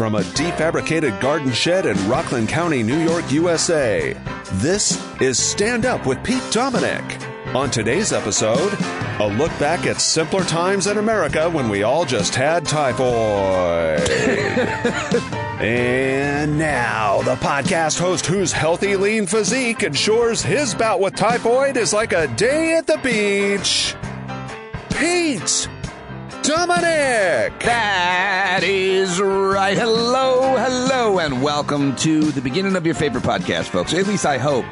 from a defabricated garden shed in Rockland County, New York, USA. This is Stand Up with Pete Dominic. On today's episode, a look back at simpler times in America when we all just had typhoid. And now, the podcast host whose healthy, lean physique ensures his bout with typhoid is like a day at the beach, Pete Dominic! That is right. Hello, and welcome to the beginning of your favorite podcast, folks. At least I hope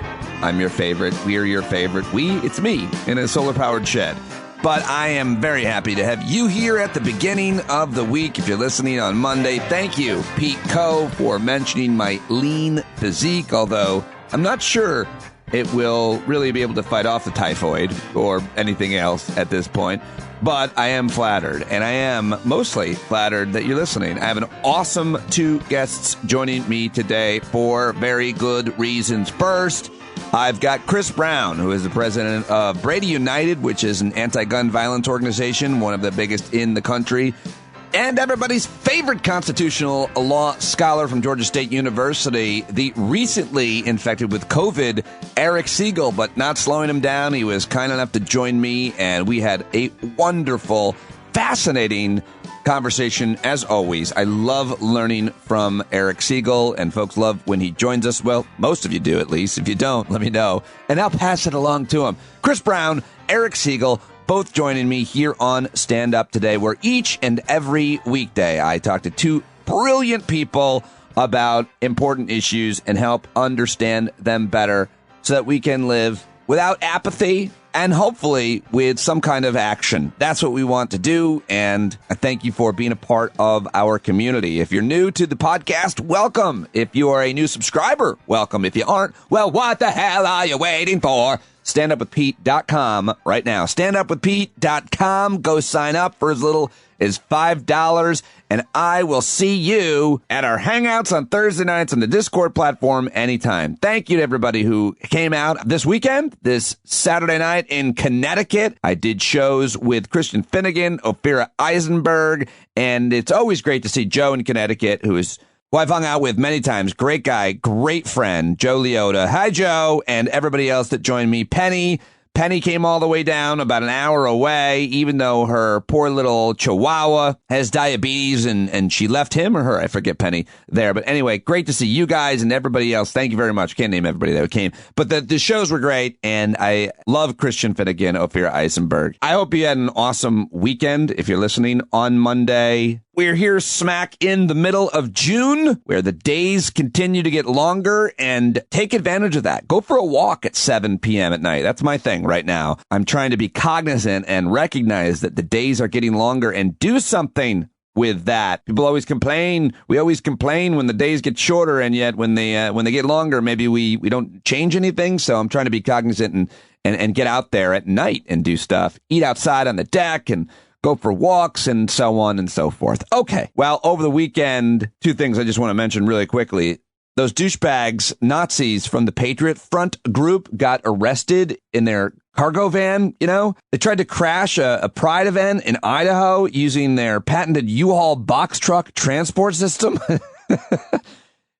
I'm your favorite. We are your favorite. It's me in a solar-powered shed. But I am very happy to have you here at the beginning of the week. If you're listening on Monday, thank you, Pete Co., for mentioning my lean physique, although I'm not sure it will really be able to fight off the typhoid or anything else at this point. But I am flattered, and I am mostly flattered that you're listening. I have an awesome two guests joining me today for very good reasons. First, I've got Kris Brown, who is the president of Brady United, which is an anti-gun violence organization, one of the biggest in the country, and everybody's favorite constitutional law scholar from Georgia State University, the recently infected with COVID, Eric Segall, but not slowing him down. He was kind enough to join me, and we had a wonderful, fascinating conversation, as always. I love learning from Eric Segall, and folks love when he joins us. Well, most of you do, at least. If you don't, let me know, and I'll pass it along to him. Kris Brown, Eric Segall, both joining me here on Stand Up today, where each and every weekday I talk to two brilliant people about important issues and help understand them better so that we can live without apathy and hopefully with some kind of action. That's what we want to do, and I thank you for being a part of our community. If you're new to the podcast, welcome. If you are a new subscriber, welcome. If you aren't, well, what the hell are you waiting for? StandUpWithPete.com right now. StandUpWithPete.com. Go sign up for as little as $5, and I will see you at our hangouts on Thursday nights on the Discord platform anytime. Thank you to everybody who came out this weekend, this Saturday night in Connecticut. I did shows with Christian Finnegan, Ophira Eisenberg, and it's always great to see Joe in Connecticut, who I've hung out with many times. Great guy, great friend, Joe Liotta. Hi, Joe, and everybody else that joined me. Penny came all the way down about an hour away, even though her poor little chihuahua has diabetes, and she left him or her, I forget, Penny, there. But anyway, great to see you guys and everybody else. Thank you very much. Can't name everybody that came. But the shows were great, and I love Christian Finnegan, Ophira Eisenberg. I hope you had an awesome weekend if you're listening on Monday. We're here smack in the middle of June, where the days continue to get longer, and take advantage of that. Go for a walk at 7 p.m. at night. That's my thing right now. I'm trying to be cognizant and recognize that the days are getting longer and do something with that. People always complain. We always complain when the days get shorter, and yet when they get longer, maybe we don't change anything. So I'm trying to be cognizant and get out there at night and do stuff. Eat outside on the deck and go for walks and so on and so forth. Okay. Well, over the weekend, two things I just want to mention really quickly. Those douchebags, Nazis from the Patriot Front group, got arrested in their cargo van. You know, they tried to crash a Pride event in Idaho using their patented U-Haul box truck transport system.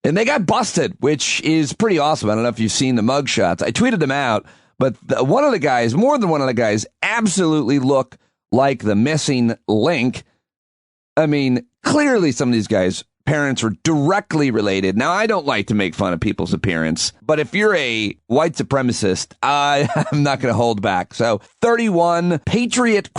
And they got busted, which is pretty awesome. I don't know if you've seen the mugshots. I tweeted them out, but more than one of the guys absolutely look like the missing link. I mean, clearly some of these guys' parents were directly related. Now, I don't like to make fun of people's appearance, but if you're a white supremacist, I'm not going to hold back. So 31 Patriot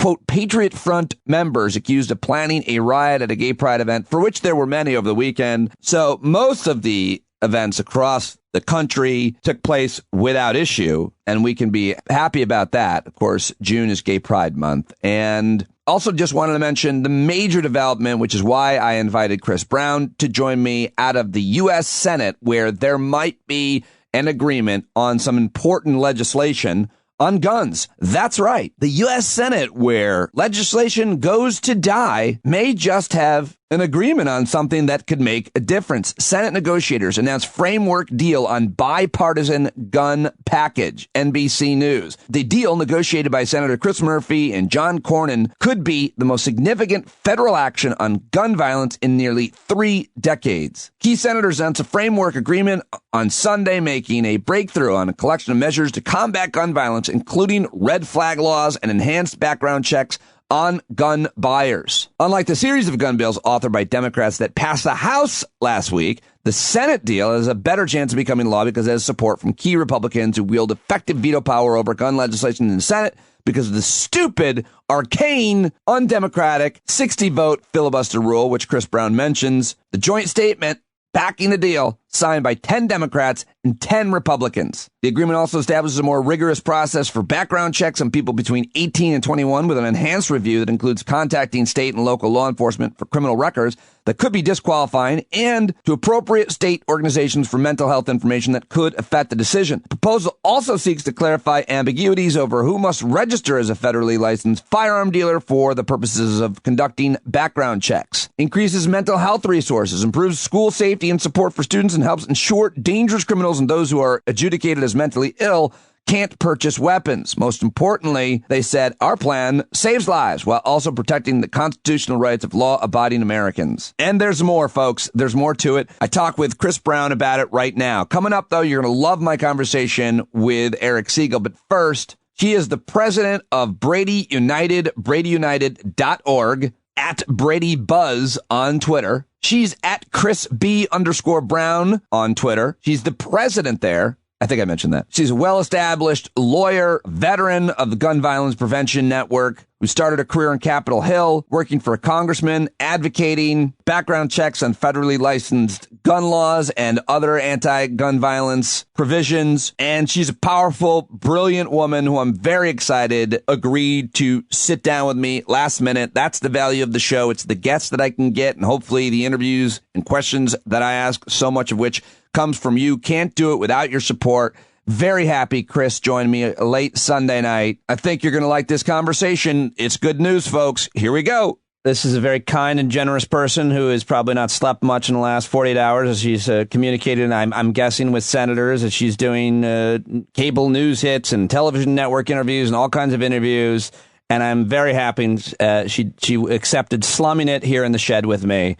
Front members accused of planning a riot at a gay pride event, for which there were many over the weekend. So most of the events across the country took place without issue, and we can be happy about that. Of course, June is Gay Pride Month. And also just wanted to mention the major development, which is why I invited Kris Brown to join me, out of the U.S. Senate, where there might be an agreement on some important legislation on guns. That's right. The U.S. Senate, where legislation goes to die, may just have an agreement on something that could make a difference. Senate negotiators announced framework deal on bipartisan gun package, NBC News. The deal, negotiated by Senator Chris Murphy and John Cornyn, could be the most significant federal action on gun violence in nearly 3 decades. Key senators announced a framework agreement on Sunday, making a breakthrough on a collection of measures to combat gun violence, including red flag laws and enhanced background checks on gun buyers. Unlike the series of gun bills authored by Democrats that passed the House last week, the Senate deal has a better chance of becoming law because it has support from key Republicans who wield effective veto power over gun legislation in the Senate because of the stupid, arcane, undemocratic 60-vote filibuster rule, which Kris Brown mentions. The joint statement backing the deal, signed by 10 Democrats and 10 Republicans. The agreement also establishes a more rigorous process for background checks on people between 18 and 21 with an enhanced review that includes contacting state and local law enforcement for criminal records that could be disqualifying and to appropriate state organizations for mental health information that could affect the decision. The proposal also seeks to clarify ambiguities over who must register as a federally licensed firearm dealer for the purposes of conducting background checks, increases mental health resources, improves school safety and support for students, and helps ensure dangerous criminals and those who are adjudicated as mentally ill can't purchase weapons. Most importantly, they said, our plan saves lives while also protecting the constitutional rights of law-abiding Americans. And there's more, folks. There's more to it. I talk with Kris Brown about it right now. Coming up, though, you're going to love my conversation with Eric Segall. But first, he is the president of Brady United, bradyunited.org, at Brady Buzz on Twitter. She's at Kris B_Brown on Twitter. She's the president there. I think I mentioned that. She's a well-established lawyer, veteran of the Gun Violence Prevention Network, who started a career on Capitol Hill, working for a congressman, advocating background checks on federally licensed gun laws and other anti-gun violence provisions. And she's a powerful, brilliant woman who I'm very excited agreed to sit down with me last minute. That's the value of the show. It's the guests that I can get and hopefully the interviews and questions that I ask, so much of which comes from you. Can't do it without your support. Very happy Kris joined me late Sunday night. I think you're going to like this conversation. It's good news, folks. Here we go. This is a very kind and generous person who has probably not slept much in the last 48 hours as she's communicated, I'm guessing, with senators, as she's doing cable news hits and television network interviews and all kinds of interviews. And I'm very happy she accepted slumming it here in the shed with me.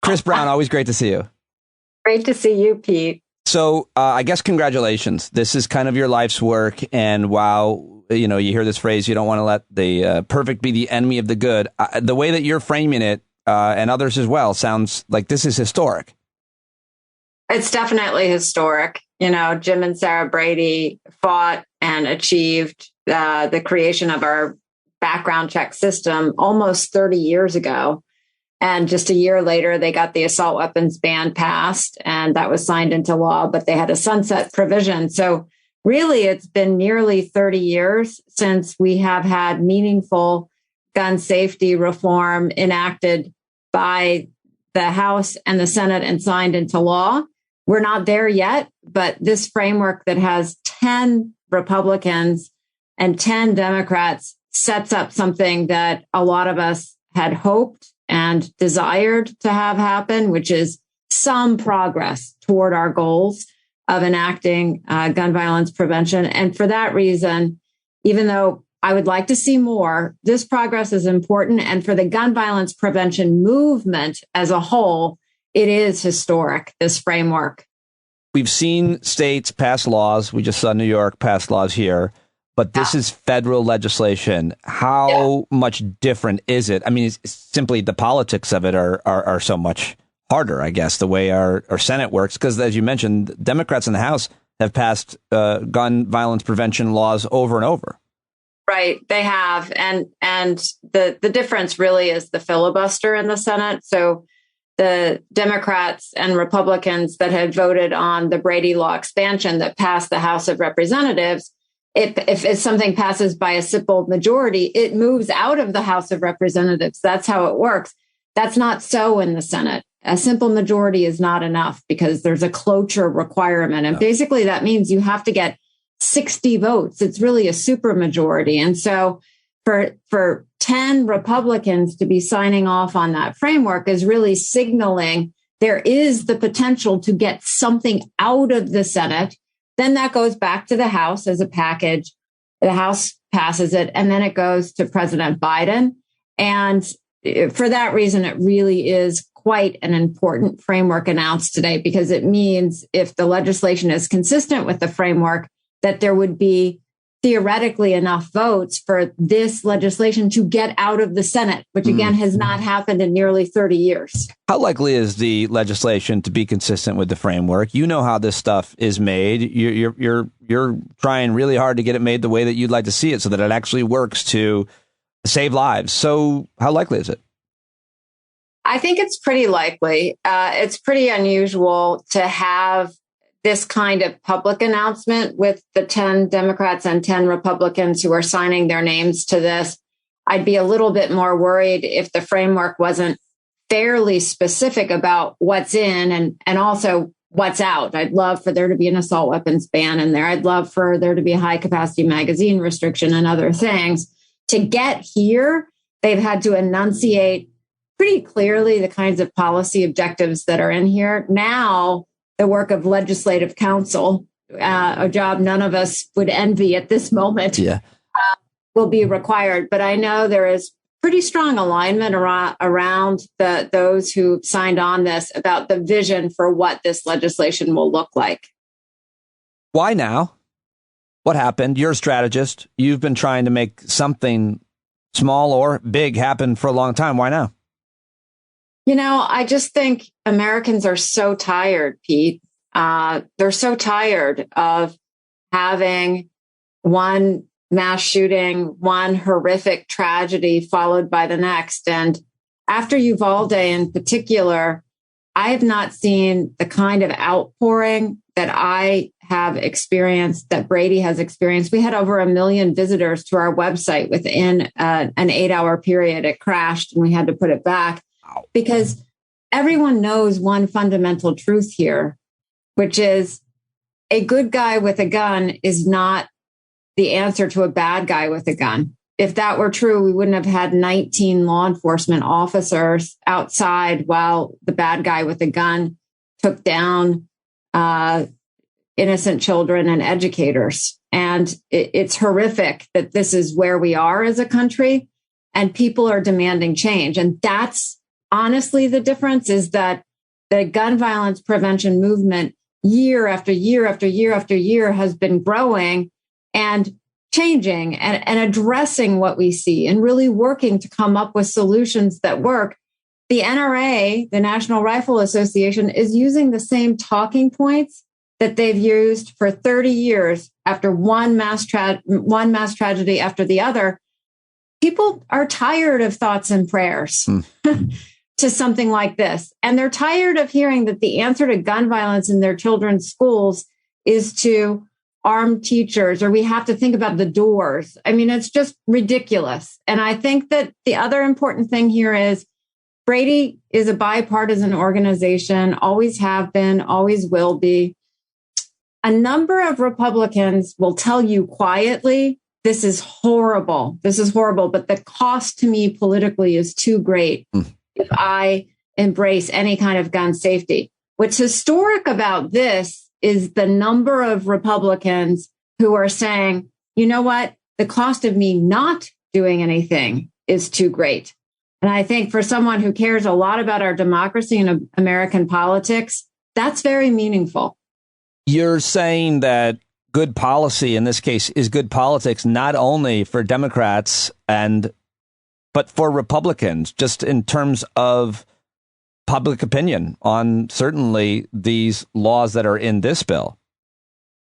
Kris Brown, always great to see you. Great to see you, Pete. So I guess congratulations. This is kind of your life's work. And while, you hear this phrase, you don't want to let the perfect be the enemy of the good. The way that you're framing it, and others as well, sounds like this is historic. It's definitely historic. Jim and Sarah Brady fought and achieved the creation of our background check system almost 30 years ago. And just a year later, they got the assault weapons ban passed, and that was signed into law, but they had a sunset provision. So really, it's been nearly 30 years since we have had meaningful gun safety reform enacted by the House and the Senate and signed into law. We're not there yet, but this framework that has 10 Republicans and 10 Democrats sets up something that a lot of us had hoped and desired to have happen, which is some progress toward our goals of enacting gun violence prevention. And for that reason, even though I would like to see more, this progress is important. And for the gun violence prevention movement as a whole, it is historic, this framework. We've seen states pass laws. We just saw New York pass laws here. But this is federal legislation. How much different is it? I mean, it's simply the politics of it are so much harder, I guess, the way our Senate works. Because as you mentioned, Democrats in the House have passed gun violence prevention laws over and over. Right. They have. And the difference really is the filibuster in the Senate. So the Democrats and Republicans that had voted on the Brady law expansion that passed the House of Representatives, if something passes by a simple majority, it moves out of the House of Representatives. That's how it works. That's not so in the Senate. A simple majority is not enough because there's a cloture requirement. And basically that means you have to get 60 votes. It's really a supermajority. And so for 10 Republicans to be signing off on that framework is really signaling there is the potential to get something out of the Senate. Then that goes back to the House as a package. The House passes it, and then it goes to President Biden. And for that reason, it really is quite an important framework announced today, because it means if the legislation is consistent with the framework, that there would be theoretically enough votes for this legislation to get out of the Senate, which again has not happened in nearly 30 years. How likely is the legislation to be consistent with the framework? You know how this stuff is made. You're trying really hard to get it made the way that you'd like to see it, so that it actually works to save lives. So how likely is it? I think it's pretty likely. It's pretty unusual to have this kind of public announcement with the 10 Democrats and 10 Republicans who are signing their names to this. I'd be a little bit more worried if the framework wasn't fairly specific about what's in and also what's out. I'd love for there to be an assault weapons ban in there. I'd love for there to be a high capacity magazine restriction and other things. To get here, they've had to enunciate pretty clearly the kinds of policy objectives that are in here. Now, the work of legislative counsel, a job none of us would envy at this moment, will be required. But I know there is pretty strong alignment around those who signed on this about the vision for what this legislation will look like. Why now? What happened? You're a strategist. You've been trying to make something small or big happen for a long time. Why now? You know, I just think Americans are so tired, Pete. They're so tired of having one mass shooting, one horrific tragedy followed by the next. And after Uvalde in particular, I have not seen the kind of outpouring that I have experienced, that Brady has experienced. We had over 1 million visitors to our website within an 8-hour period. It crashed and we had to put it back. Because everyone knows one fundamental truth here, which is a good guy with a gun is not the answer to a bad guy with a gun. If that were true, we wouldn't have had 19 law enforcement officers outside while the bad guy with a gun took down innocent children and educators. And it's horrific that this is where we are as a country, and people are demanding change. And that's honestly, the difference is that the gun violence prevention movement year after year after year after year has been growing and changing and addressing what we see and really working to come up with solutions that work. The NRA, the National Rifle Association, is using the same talking points that they've used for 30 years after one mass tragedy after the other. People are tired of thoughts and prayers. To something like this. And they're tired of hearing that the answer to gun violence in their children's schools is to arm teachers, or we have to think about the doors. I mean, it's just ridiculous. And I think that the other important thing here is Brady is a bipartisan organization, always have been, always will be. A number of Republicans will tell you quietly, this is horrible. This is horrible. But the cost to me politically is too great if I embrace any kind of gun safety. What's historic about this is the number of Republicans who are saying, you know what, the cost of me not doing anything is too great. And I think for someone who cares a lot about our democracy and American politics, that's very meaningful. You're saying that good policy in this case is good politics, not only for Democrats but for Republicans, just in terms of public opinion on certainly these laws that are in this bill.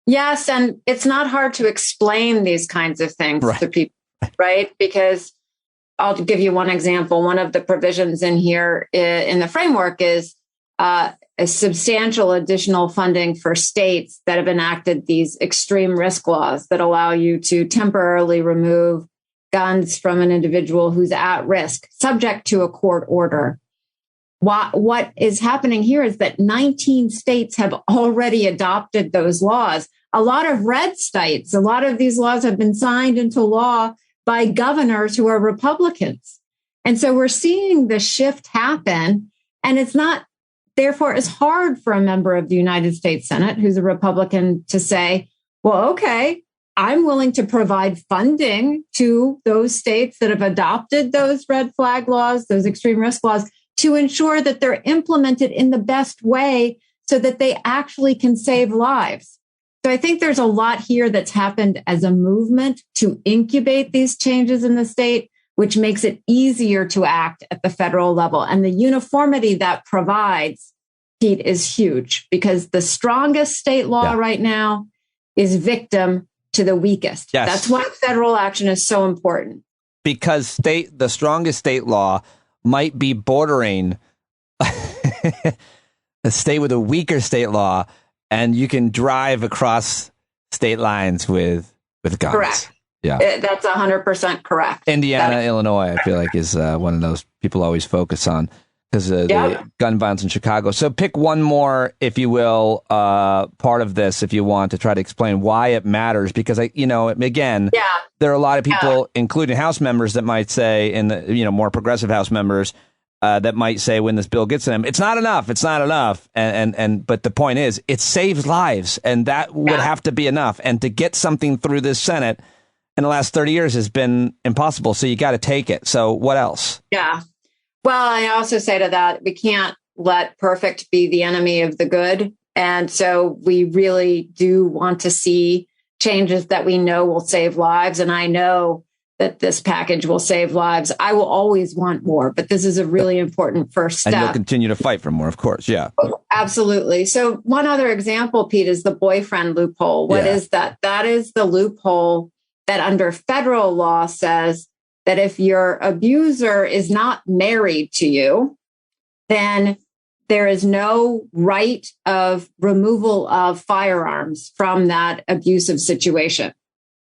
Yes, and it's not hard to explain these kinds of things to people, right? Because I'll give you one example. One of the provisions in here in the framework is a substantial additional funding for states that have enacted these extreme risk laws that allow you to temporarily remove guns from an individual who's at risk, subject to a court order. What is happening here is that 19 states have already adopted those laws. A lot of red states, a lot of these laws have been signed into law by governors who are Republicans. And so we're seeing the shift happen. And it's not, therefore, it's hard for a member of the United States Senate who's a Republican to say, well, okay, I'm willing to provide funding to those states that have adopted those red flag laws, those extreme risk laws, to ensure that they're implemented in the best way so that they actually can save lives. So I think there's a lot here that's happened as a movement to incubate these changes in the state, which makes it easier to act at the federal level. And the uniformity that provides, Pete, is huge because the strongest state law right now is victim to the weakest. Yes. That's why federal action is so important. Because the strongest state law might be bordering a state with a weaker state law, and you can drive across state lines with guns. Correct. Yeah, that's 100% correct. Indiana, Illinois, I feel like is one of those people always focus on because of the gun violence in Chicago. So pick one more, if you will, part of this, if you want, to try to explain why it matters. Because again, there are a lot of people, including House members, that might say, in the more progressive House members, that might say when this bill gets to them, it's not enough. It's not enough. But the point is, it saves lives, and that would have to be enough. And to get something through this Senate in the last 30 years has been impossible. So you got to take it. So what else? Yeah. Well, I also say to that, we can't let perfect be the enemy of the good. And so we really do want to see changes that we know will save lives. And I know that this package will save lives. I will always want more, but this is a really important first step. And you'll continue to fight for more, of course. Yeah, absolutely. So one other example, Pete, is the boyfriend loophole. What is that? That is the loophole that under federal law says that if your abuser is not married to you, then there is no right of removal of firearms from that abusive situation,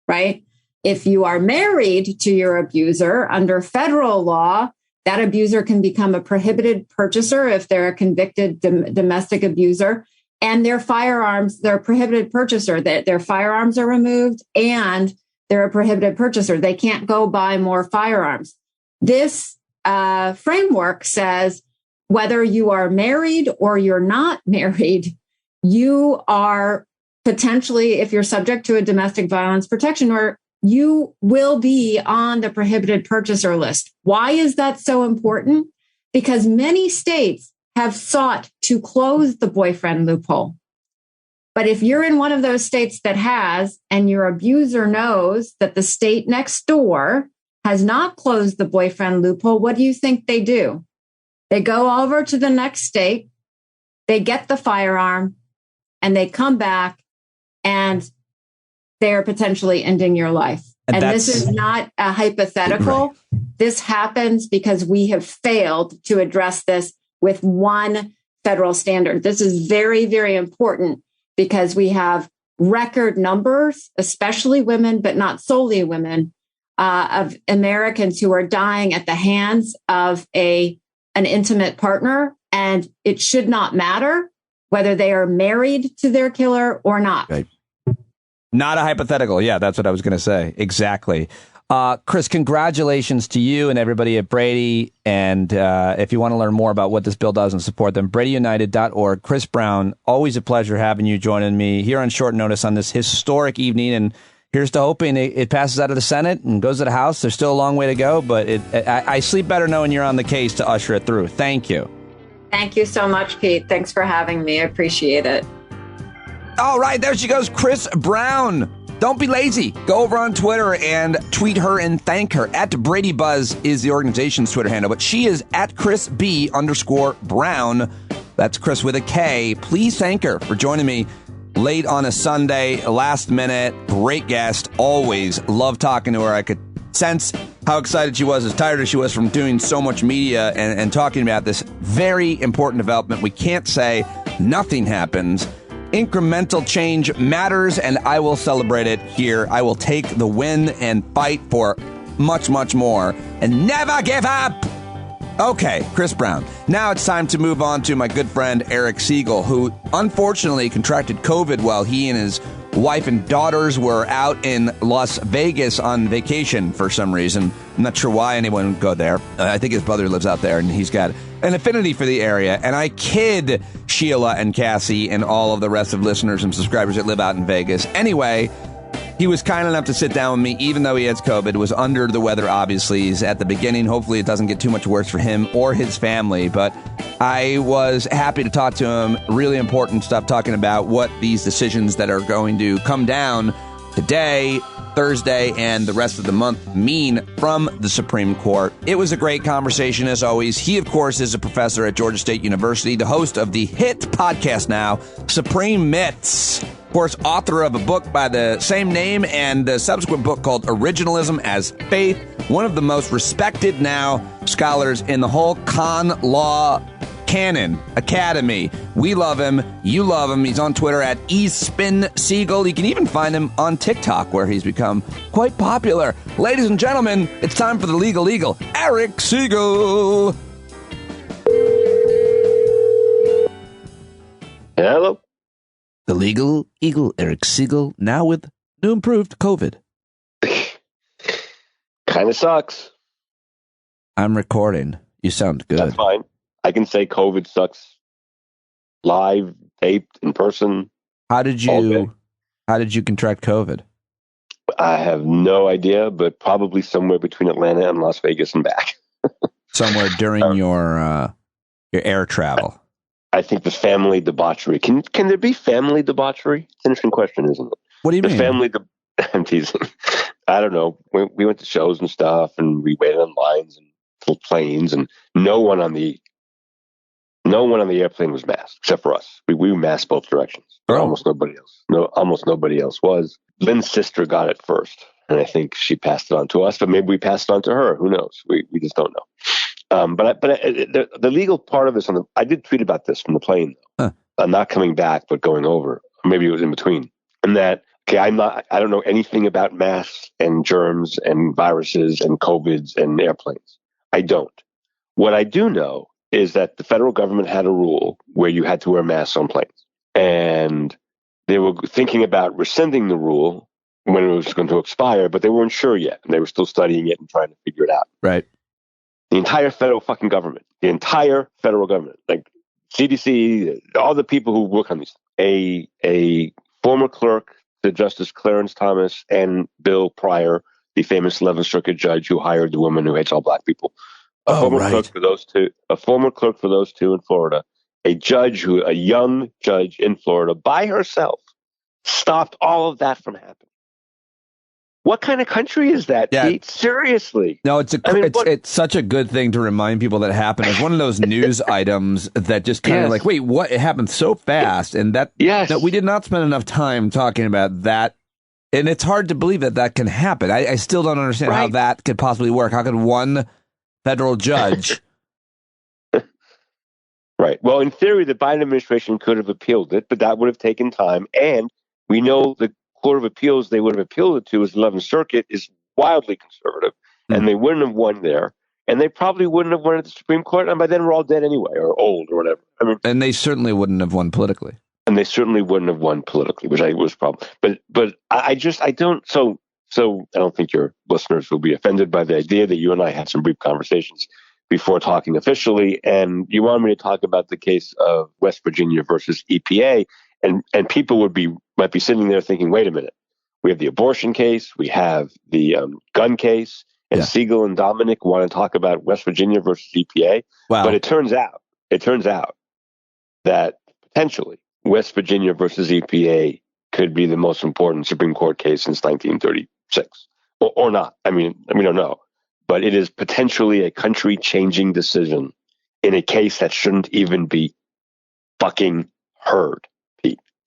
right? If you are married to your abuser under federal law, that abuser can become a prohibited purchaser if they're a convicted domestic abuser, and their firearms, they're a prohibited purchaser. Their firearms are removed and they're a prohibited purchaser. They can't go buy more firearms. This framework says whether you are married or you're not married, you are potentially, if you're subject to a domestic violence protection order, you will be on the prohibited purchaser list. Why is that so important? Because many states have sought to close the boyfriend loophole. But if you're in one of those states that has, and your abuser knows that the state next door has not closed the boyfriend loophole, what do you think they do? They go over to the next state, they get the firearm, and they come back, and they're potentially ending your life. And this is not a hypothetical. Right. This happens because we have failed to address this with one federal standard. This is very, very important because we have record numbers, especially women, but not solely women, of Americans who are dying at the hands of an intimate partner. And it should not matter whether they are married to their killer or not. Right. Not a hypothetical. Yeah, that's what I was going to say. Exactly. Kris, congratulations to you and everybody at Brady. And if you want to learn more about what this bill does and support them, bradyunited.org. Kris Brown, always a pleasure having you joining me here on short notice on this historic evening. And here's to hoping it passes out of the Senate and goes to the House. There's still a long way to go, but I sleep better knowing you're on the case to usher it through. Thank you. Thank you so much, Pete. Thanks for having me. I appreciate it. All right, there she goes, Kris Brown. Don't be lazy. Go over on Twitter and tweet her and thank her. @BradyBuzz is the organization's Twitter handle, but she is @KrisB_Brown. That's Kris with a K. Please thank her for joining me late on a Sunday, last minute. Great guest, always. Love talking to her. I could sense how excited she was, as tired as she was from doing so much media and talking about this very important development. We can't say nothing happens. Incremental change matters, and I will celebrate it here. I will take the win and fight for much, much more, and never give up. Okay, Kris Brown. Now it's time to move on to my good friend Eric Segall, who unfortunately contracted COVID while he and his wife and daughters were out in Las Vegas on vacation for some reason. I'm not sure why anyone would go there. I think his brother lives out there, and he's got an affinity for the area. And I kid Sheila and Cassie and all of the rest of listeners and subscribers that live out in Vegas. Anyway, he was kind enough to sit down with me, even though he has COVID, was under the weather, obviously. He's at the beginning. Hopefully it doesn't get too much worse for him or his family. But I was happy to talk to him. Really important stuff, talking about what these decisions that are going to come down today, Thursday, and the rest of the month mean from the Supreme Court. It was a great conversation, as always. He, of course, is a professor at Georgia State University, the host of the hit podcast now, Supreme Myths. Of course, author of a book by the same name and a subsequent book called Originalism as Faith. One of the most respected now scholars in the whole con law canon academy. We love him. You love him. He's on Twitter at @eSpinSegall. You can even find him on TikTok, where he's become quite popular. Ladies and gentlemen, it's time for the Legal Eagle, Eric Segall. Hello. The Legal Eagle, Eric Segall, now with new improved COVID. Kind of sucks. I'm recording. You sound good. That's fine. I can say COVID sucks live, taped, in person. How did you contract COVID? I have no idea, but probably somewhere between Atlanta and Las Vegas and back. Somewhere during your air travel. I think the family debauchery. Can there be family debauchery? It's an interesting question, isn't it? What do you mean? I'm teasing. I don't know. We went to shows and stuff, and we waited on lines and planes, and no one on the airplane was masked except for us. We were masked both directions. But almost nobody else. Almost nobody else was. Lynn's sister got it first, and I think she passed it on to us. But maybe we passed it on to her. Who knows? We just don't know. But the legal part of this, I did tweet about this from the plane, not coming back, but going over. Maybe it was in between. And that, okay, I don't know anything about masks and germs and viruses and COVIDs and airplanes. I don't. What I do know is that the federal government had a rule where you had to wear masks on planes. And they were thinking about rescinding the rule when it was going to expire, but they weren't sure yet. And they were still studying it and trying to figure it out. Right. The entire federal government, like CDC, all the people who work on these, a former clerk to Justice Clarence Thomas and Bill Pryor, the famous 11th Circuit judge who hired the woman who hates all black people. A former clerk for those two in Florida, a young judge in Florida by herself stopped all of that from happening. What kind of country is that, Pete? Seriously. No, it's such a good thing to remind people that happened. It's one of those news items that just kind of like, wait, what? It happened so fast. And that we did not spend enough time talking about that. And it's hard to believe that can happen. I still don't understand how that could possibly work. How could one federal judge... Right. Well, in theory, the Biden administration could have appealed it, but that would have taken time. And we know the Court of Appeals they would have appealed it to, as 11th Circuit, is wildly conservative, and they wouldn't have won there, and they probably wouldn't have won at the Supreme Court, and by then we're all dead anyway, or old, or whatever. I mean, and they certainly wouldn't have won politically. Which was a problem. But I don't. So I don't think your listeners will be offended by the idea that you and I had some brief conversations before talking officially, and you wanted me to talk about the case of West Virginia versus EPA. And people might be sitting there thinking, wait a minute, we have the abortion case, we have the gun case, and Segall and Dominic want to talk about West Virginia versus EPA. Wow. But it turns out that potentially West Virginia versus EPA could be the most important Supreme Court case since 1936, or not. I mean, we don't know, but it is potentially a country-changing decision in a case that shouldn't even be fucking heard.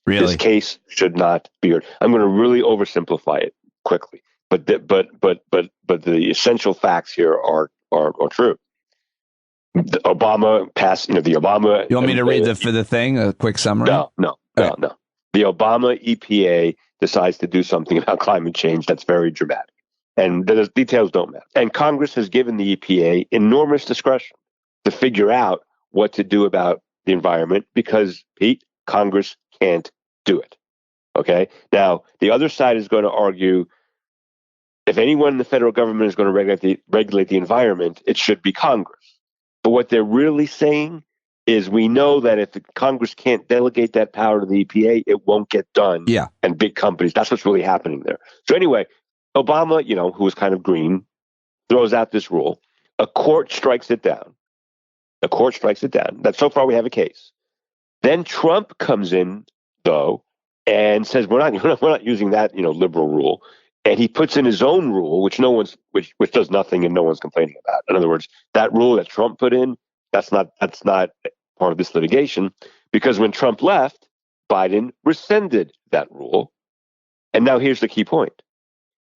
Really? This case should not be heard. I'm going to really oversimplify it quickly, but the essential facts here are true. The Obama passed, the Obama. You want me to read the thing? A quick summary? No. The Obama EPA decides to do something about climate change that's very dramatic, and the details don't matter. And Congress has given the EPA enormous discretion to figure out what to do about the environment because, Pete, Congress can't do it. Okay. Now, the other side is going to argue if anyone in the federal government is going to regulate the environment, it should be Congress. But what they're really saying is we know that if the Congress can't delegate that power to the EPA, it won't get done. Yeah. And big companies, that's what's really happening there. So anyway, Obama, who was kind of green, throws out this rule. A court strikes it down. That so far we have a case. Then Trump comes in, though, and says we're not using that liberal rule, and he puts in his own rule, which does nothing and no one's complaining about. In other words, that rule that Trump put in, that's not part of this litigation, because when Trump left, Biden rescinded that rule. And now here's the key point: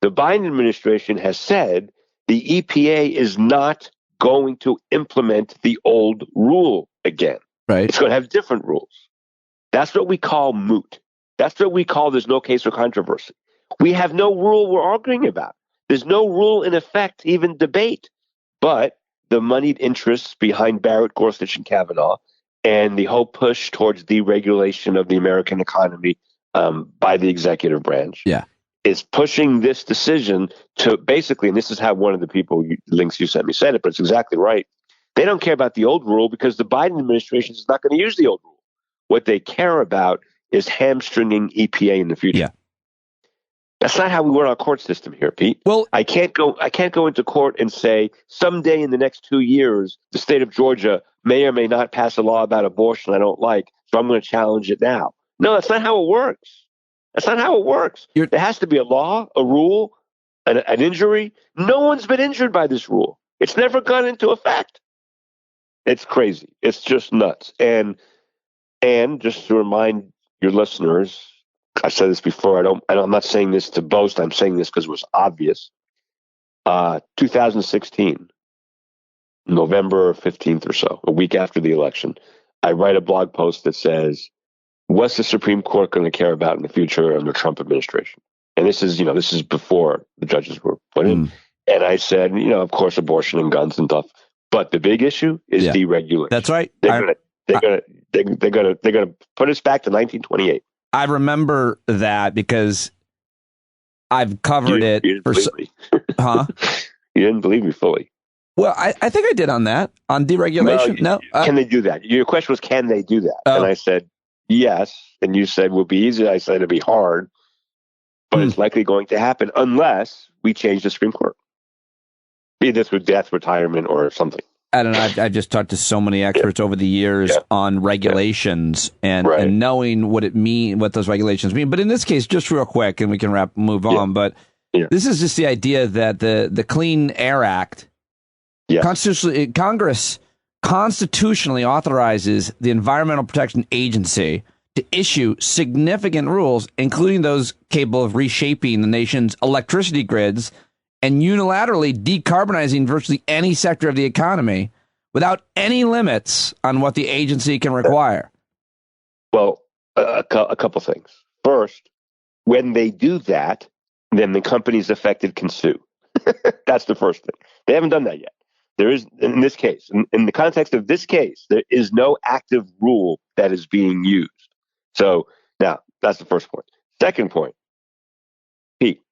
the Biden administration has said the EPA is not going to implement the old rule again. Right. It's going to have different rules. That's what we call moot. That's what we call there's no case or controversy. We have no rule we're arguing about. There's no rule in effect to even debate. But the moneyed interests behind Barrett, Gorsuch, and Kavanaugh, and the whole push towards deregulation of the American economy by the executive branch, is pushing this decision to basically, and this is how one of the people links you sent me said it, but it's exactly right. They don't care about the old rule because the Biden administration is not going to use the old rule. What they care about is hamstringing EPA in the future. Yeah. That's not how we run our court system here, Pete. Well, I can't go into court and say someday in the next 2 years, the state of Georgia may or may not pass a law about abortion I don't like, so I'm going to challenge it now. No, that's not how it works. There has to be a law, a rule, an injury. No one's been injured by this rule. It's never gone into effect. It's crazy. It's just nuts. And just to remind your listeners, I said this before. I'm not saying this to boast. I'm saying this because it was obvious. 2016, November 15th or so, a week after the election, I write a blog post that says, what's the Supreme Court going to care about in the future under Trump administration? And this is before the judges were put in. And I said, of course, abortion and guns and stuff. But the big issue is deregulation. That's right. They're gonna put us back to 1928. I remember that because I've covered it. You didn't believe me. Huh? You didn't believe me fully. Well, I think I did on deregulation. No. Can they do that? Your question was, can they do that? And I said, yes. And you said, will it be easy? I said, it'll be hard. But it's likely going to happen unless we change the Supreme Court. Be this with death, retirement, or something. I don't know. I've just talked to so many experts over the years on regulations and knowing what those regulations mean. But in this case, just real quick, and we can move on. But this is just the idea that the Clean Air Act, Congress constitutionally authorizes the Environmental Protection Agency to issue significant rules, including those capable of reshaping the nation's electricity grids and unilaterally decarbonizing virtually any sector of the economy without any limits on what the agency can require. Well, a couple things. First, when they do that, then the companies affected can sue. That's the first thing. They haven't done that yet. There is, in this case, in the context of this case, there is no active rule that is being used. So now that's the first point. Second point, Pete,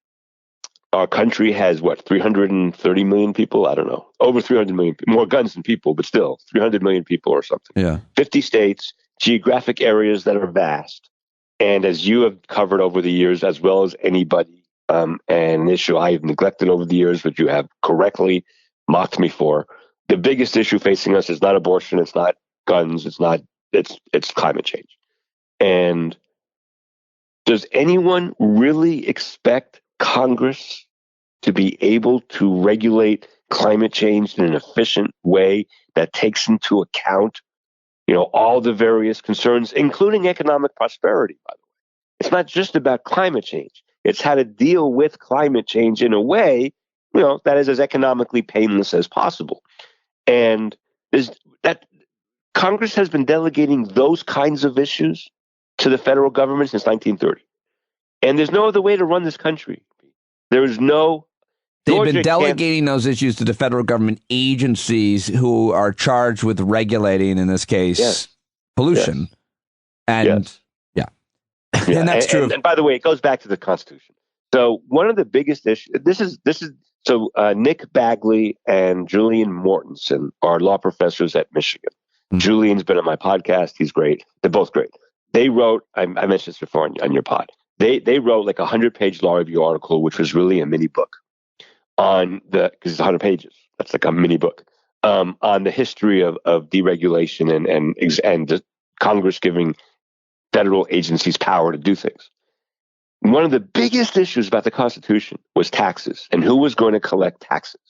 our country has 330 million people? I don't know. Over 300 million, more guns than people, but still 300 million people or something. Yeah. 50 states, geographic areas that are vast. And as you have covered over the years, as well as anybody, and an issue I have neglected over the years, but you have correctly mocked me for, the biggest issue facing us is not abortion, it's not guns, it's climate change. And does anyone really expect Congress to be able to regulate climate change in an efficient way that takes into account, all the various concerns, including economic prosperity, by the way? It's not just about climate change. It's how to deal with climate change in a way, that is as economically painless as possible. And that Congress has been delegating those kinds of issues to the federal government since 1930. And there's no other way to run this country. There is no... They've been delegating those issues to the federal government agencies who are charged with regulating, in this case, pollution. And Yeah. And that's true. And by the way, it goes back to the Constitution. So one of the biggest issues, Nick Bagley and Julian Mortensen are law professors at Michigan. Mm-hmm. Julian's been on my podcast. He's great. They're both great. They wrote, I mentioned this before on your pod. They wrote like a 100-page law review article, which was really a mini book because it's 100 pages. That's like a mini book on the history of deregulation and Congress giving federal agencies power to do things. One of the biggest issues about the Constitution was taxes and who was going to collect taxes.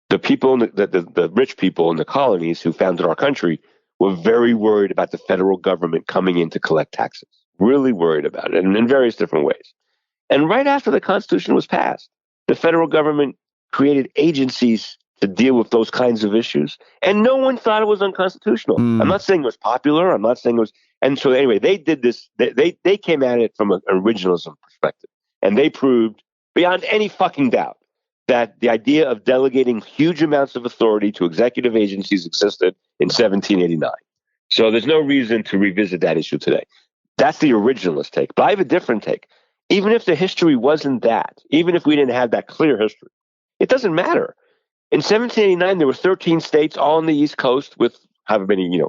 The people, the rich people in the colonies who founded our country were very worried about the federal government coming in to collect taxes, really worried about it, and in various different ways. And right after the Constitution was passed, the federal government created agencies to deal with those kinds of issues, and no one thought it was unconstitutional. I'm not saying it was popular. I'm not saying it was. And so anyway, they did this. They came at it from an originalism perspective, and they proved beyond any fucking doubt that the idea of delegating huge amounts of authority to executive agencies existed in 1789. So there's no reason to revisit that issue today. That's the originalist take. But I have a different take. Even if the history wasn't that, even if we didn't have that clear history, it doesn't matter. In 1789, there were 13 states all on the East Coast with however many,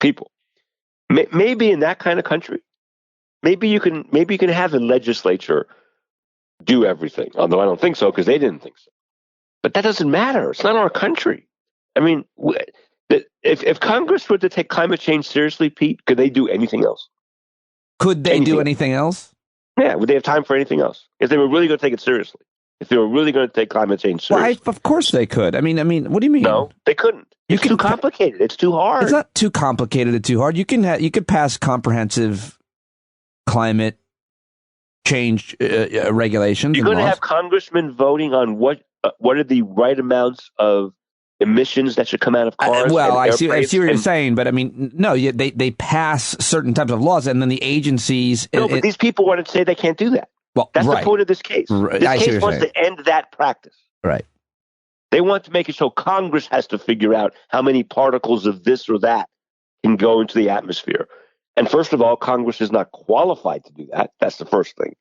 people. Maybe in that kind of country, maybe you can have a legislature do everything. Although I don't think so, because they didn't think so. But that doesn't matter. It's not our country. I mean, if Congress were to take climate change seriously, Pete, could they do anything else? Could they do anything else? Yeah. Would they have time for anything else? If they were really going to take it seriously. If they were really going to take climate change seriously. Well, of course they could. I mean, what do you mean? No, they couldn't. It's too complicated. It's too hard. It's not too complicated. It's too hard. You could pass comprehensive climate change regulations. You're going to have congressmen voting on what are the right amounts of emissions that should come out of cars. I see what you're saying, but I mean, no, they pass certain types of laws, and then the agencies. But these people want to say they can't do that. Well, that's the point of this case. This case wants to end that practice. Right. They want to make it so Congress has to figure out how many particles of this or that can go into the atmosphere. And first of all, Congress is not qualified to do that. That's the first thing.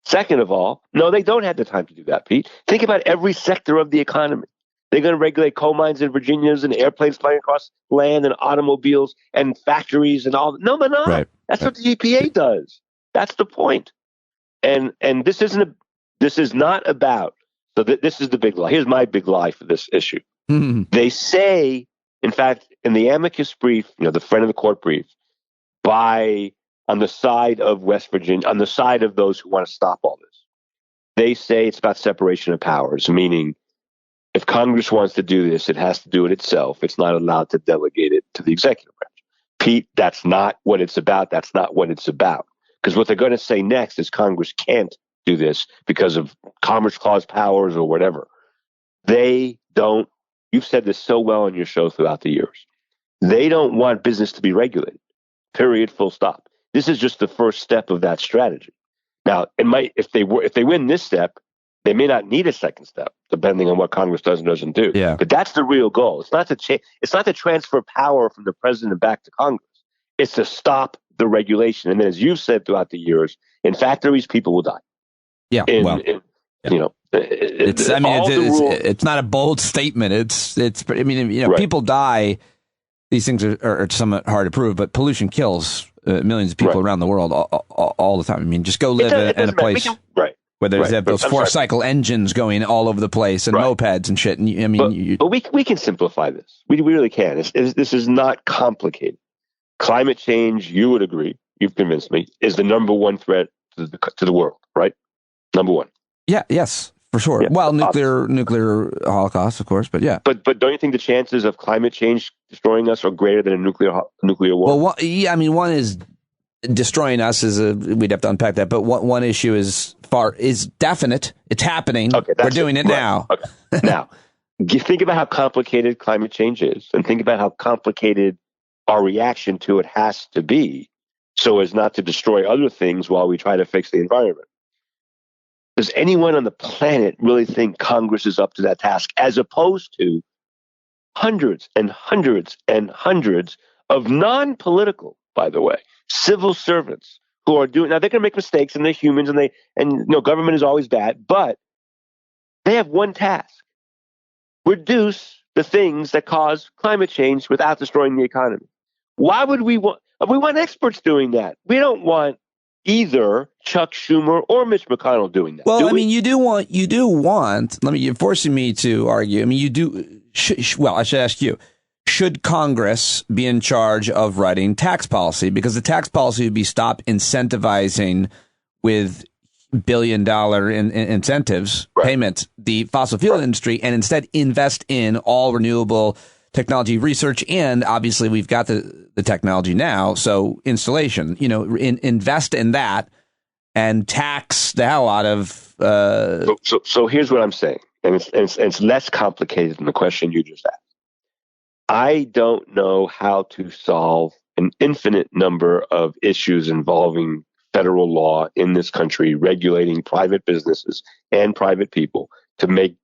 Second of all, no, they don't have the time to do that, Pete. Think about every sector of the economy. They're going to regulate coal mines in Virginia and airplanes flying across land and automobiles and factories and all. No, they're not. Right. That's what the EPA does. That's the point. And this is not about. So this is the big lie. Here's my big lie for this issue. Mm-hmm. They say, in fact, in the amicus brief, the friend of the court brief, on the side of West Virginia, on the side of those who want to stop all this, they say it's about separation of powers, meaning if Congress wants to do this, it has to do it itself. It's not allowed to delegate it to the executive branch. Pete, that's not what it's about. That's not what it's about. Because what they're going to say next is Congress can't do this because of Commerce Clause powers or whatever. They don't. You've said this so well on your show throughout the years. They don't want business to be regulated. Period. Full stop. This is just the first step of that strategy. Now, it might if they win this step, they may not need a second step, depending on what Congress does and doesn't do. Yeah. But that's the real goal. It's not to transfer power from the president back to Congress. It's to stop the regulation. And then, as you've said throughout the years, in factories, people will die. Yeah. It's not a bold statement. Right. People die. These things are somewhat hard to prove, but pollution kills millions of people around the world all the time. I mean, just go live in a place where there's those four-cycle engines going all over the place and mopeds and shit. And but we can simplify this. We really can. This is not complicated. Climate change, you would agree, you've convinced me, is the number one threat to the world, right? Number one. Yeah. Yes. For sure. Yeah, well, nuclear holocaust, of course, but yeah. But don't you think the chances of climate change destroying us are greater than a nuclear war? Well, one is destroying us we'd have to unpack that. But one issue is definite. It's happening. Okay, we're doing it now. Okay. Now, think about how complicated climate change is, and think about how complicated our reaction to it has to be, so as not to destroy other things while we try to fix the environment. Does anyone on the planet really think Congress is up to that task, as opposed to hundreds and hundreds and hundreds of non-political, by the way, civil servants who are doing, now they're going to make mistakes and they're humans and government is always bad, but they have one task: reduce the things that cause climate change without destroying the economy. Why would we want experts doing that? We don't want either Chuck Schumer or Mitch McConnell doing that. Well, I mean, you do want, you're forcing me to argue. I mean, you do. Well, I should ask you, should Congress be in charge of writing tax policy? Because the tax policy would be stop incentivizing with billion-dollar incentives, payments, the fossil fuel industry, and instead invest in all renewable technology research. And obviously, we've got the technology now. So installation, invest in that and tax the hell out of. So here's what I'm saying. And it's less complicated than the question you just asked. I don't know how to solve an infinite number of issues involving federal law in this country, regulating private businesses and private people to make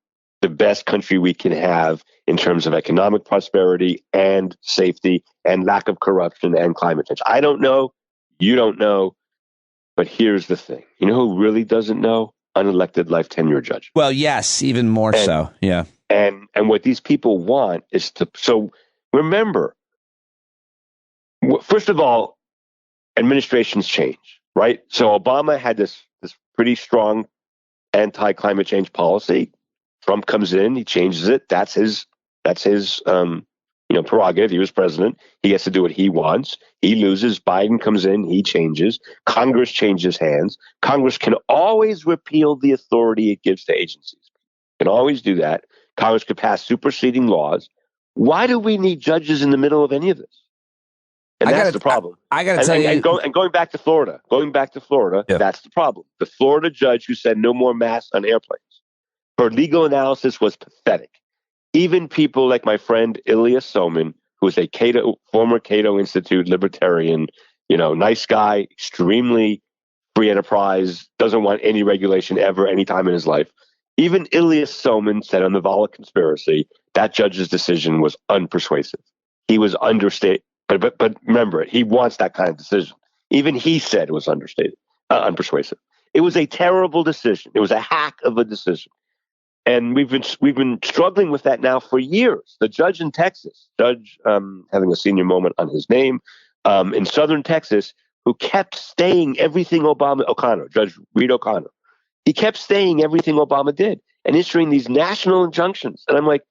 the best country we can have in terms of economic prosperity and safety and lack of corruption and climate change. I don't know. You don't know. But here's the thing. You know who really doesn't know? Unelected life tenure judges. Well, yes, even more so. Yeah. And what these people want is so remember, first of all, administrations change, right? So Obama had this pretty strong anti-climate change policy. Trump comes in, he changes it. That's his prerogative. He was president. He gets to do what he wants. He loses. Biden comes in, he changes. Congress changes hands. Congress can always repeal the authority it gives to agencies. Can always do that. Congress could pass superseding laws. Why do we need judges in the middle of any of this? And that's the problem. I got to tell you. And going back to Florida, yeah. That's the problem. The Florida judge who said no more masks on airplanes, her legal analysis was pathetic. Even people like my friend Ilya Stoneman, who is a former Cato Institute libertarian, nice guy, extremely free enterprise, doesn't want any regulation ever, anytime in his life. Even Ilya Stoneman said on the Vala conspiracy, that judge's decision was unpersuasive. He was understated. But remember, he wants that kind of decision. Even he said it was unpersuasive. It was a terrible decision. It was a hack of a decision. And we've been struggling with that now for years. The judge in Texas, having a senior moment on his name, in southern Texas, who kept staying everything Judge Reed O'Connor, he kept staying everything Obama did and issuing these national injunctions. And I'm like,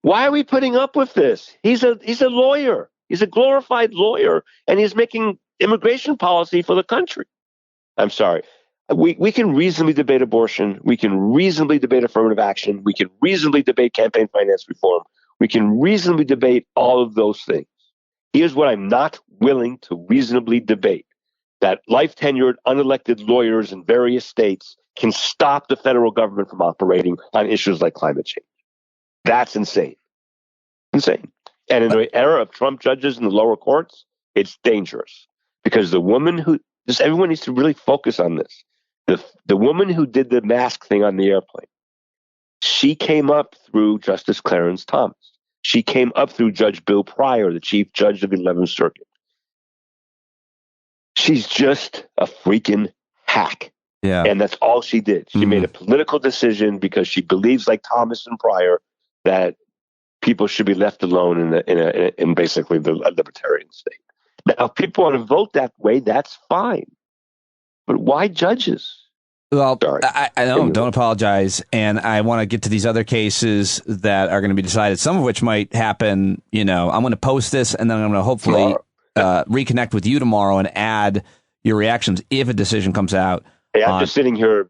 why are we putting up with this? He's a lawyer. He's a glorified lawyer, and he's making immigration policy for the country. I'm sorry. We can reasonably debate abortion. We can reasonably debate affirmative action. We can reasonably debate campaign finance reform. We can reasonably debate all of those things. Here's what I'm not willing to reasonably debate: that life-tenured, unelected lawyers in various states can stop the federal government from operating on issues like climate change. That's insane. Insane. And in the era of Trump judges in the lower courts, it's dangerous because the woman everyone needs to really focus on this. The woman who did the mask thing on the airplane, she came up through Justice Clarence Thomas. She came up through Judge Bill Pryor, the chief judge of the 11th Circuit. She's just a freaking hack. Yeah. And that's all she did. She made a political decision because she believes, like Thomas and Pryor, that people should be left alone in basically the libertarian state. Now, if people want to vote that way, that's fine. But why judges? Well, I don't apologize. And I want to get to these other cases that are going to be decided, some of which might happen. I'm going to post this and then I'm going to hopefully reconnect with you tomorrow and add your reactions if a decision comes out. Hey, I'm just sitting here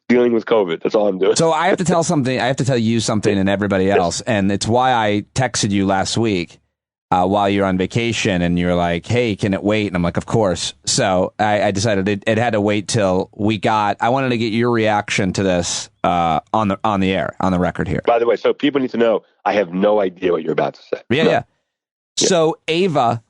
dealing with COVID. That's all I'm doing. So I have to tell you something and everybody else. And it's why I texted you last week while you're on vacation and you're like, hey, can it wait? And I'm like, of course. So I decided it had to wait till I wanted to get your reaction to this on the air, on the record here. By the way, so people need to know, I have no idea what you're about to say. Yeah. So Ava,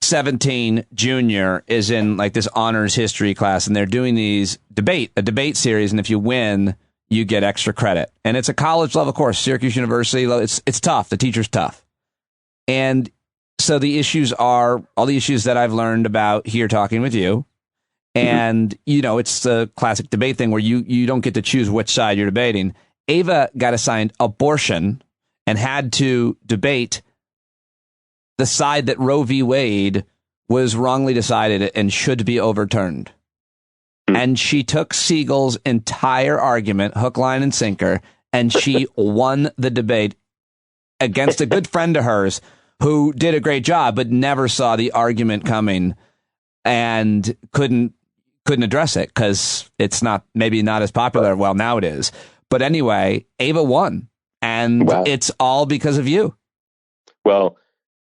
17, junior, is in like this honors history class, and they're doing a debate series, and if you win, you get extra credit. And it's a college level course, Syracuse University. It's tough. The teacher's tough. And So the issues are all the issues that I've learned about here talking with you. And, it's the classic debate thing where you don't get to choose which side you're debating. Ava got assigned abortion and had to debate the side that Roe v. Wade was wrongly decided and should be overturned. And she took Segall's entire argument, hook, line, and sinker, and she won the debate against a good friend of hers who did a great job, but never saw the argument coming and couldn't address it because it's maybe not as popular. Well, now it is. But anyway, Ava won, and it's all because of you. Well,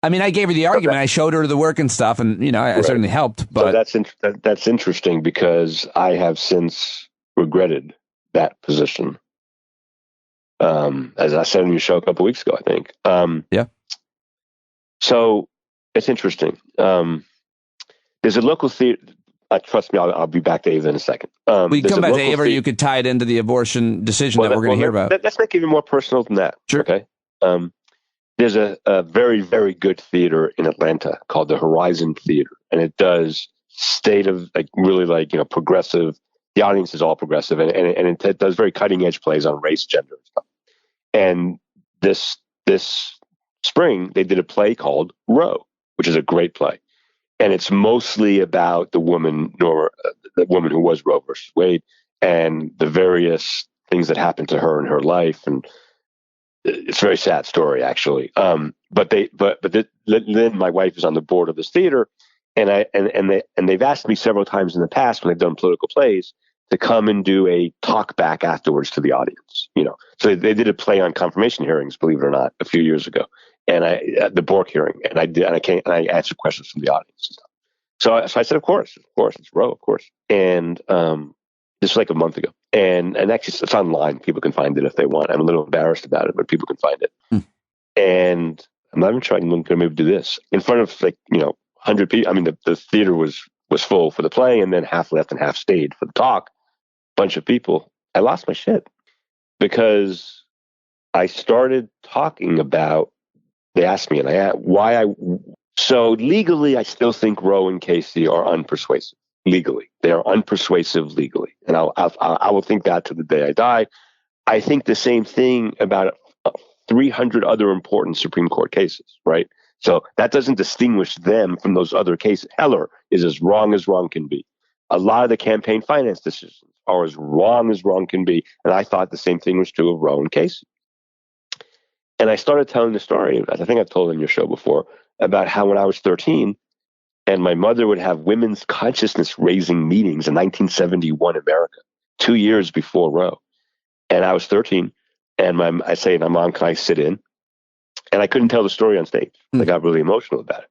I mean, I gave her the argument. I showed her the work and stuff, and I certainly helped. But so that's interesting because I have since regretted that position. As I said on your show a couple of weeks ago, I think. Yeah. So it's interesting. There's a local theater. Trust me, I'll be back to Ava in a second. We come back to Ava, or you could tie it into the abortion decision that we're going to hear about. Let's make it even more personal than that. Sure. Okay. There's a very, very good theater in Atlanta called the Horizon Theater, and it does progressive. The audience is all progressive, and it does very cutting edge plays on race, gender, and stuff. And this spring, they did a play called Roe, which is a great play. And it's mostly about the woman who was Roe versus Wade and the various things that happened to her in her life. And it's a very sad story, actually. But then my wife is on the board of this theater, and they've asked me several times in the past when they've done political plays to come and do a talk back afterwards to the audience. So they did a play on confirmation hearings, believe it or not, a few years ago. And the Bork hearing, and I answered questions from the audience and stuff. So I said, of course, it's Roe, of course. And this was like a month ago, and actually it's online. People can find it if they want. I'm a little embarrassed about it, but people can find it. And I'm not even trying to maybe do this in front of 100 people. I mean, the theater was full for the play, and then half left and half stayed for the talk. Bunch of people. I lost my shit because I started talking about. They asked me, and I asked why So legally, I still think Roe and Casey are unpersuasive. Legally, they are unpersuasive legally, and I will think that to the day I die. I think the same thing about 300 other important Supreme Court cases, right? So that doesn't distinguish them from those other cases. Heller is as wrong can be. A lot of the campaign finance decisions are as wrong can be, and I thought the same thing was true of Roe and Casey. And I started telling the story, I think I've told it in your show before, about how when I was 13 and my mother would have women's consciousness raising meetings in 1971 America, 2 years before Roe. And I was 13 and I say to my mom, can I sit in? And I couldn't tell the story on stage. I got really emotional about it.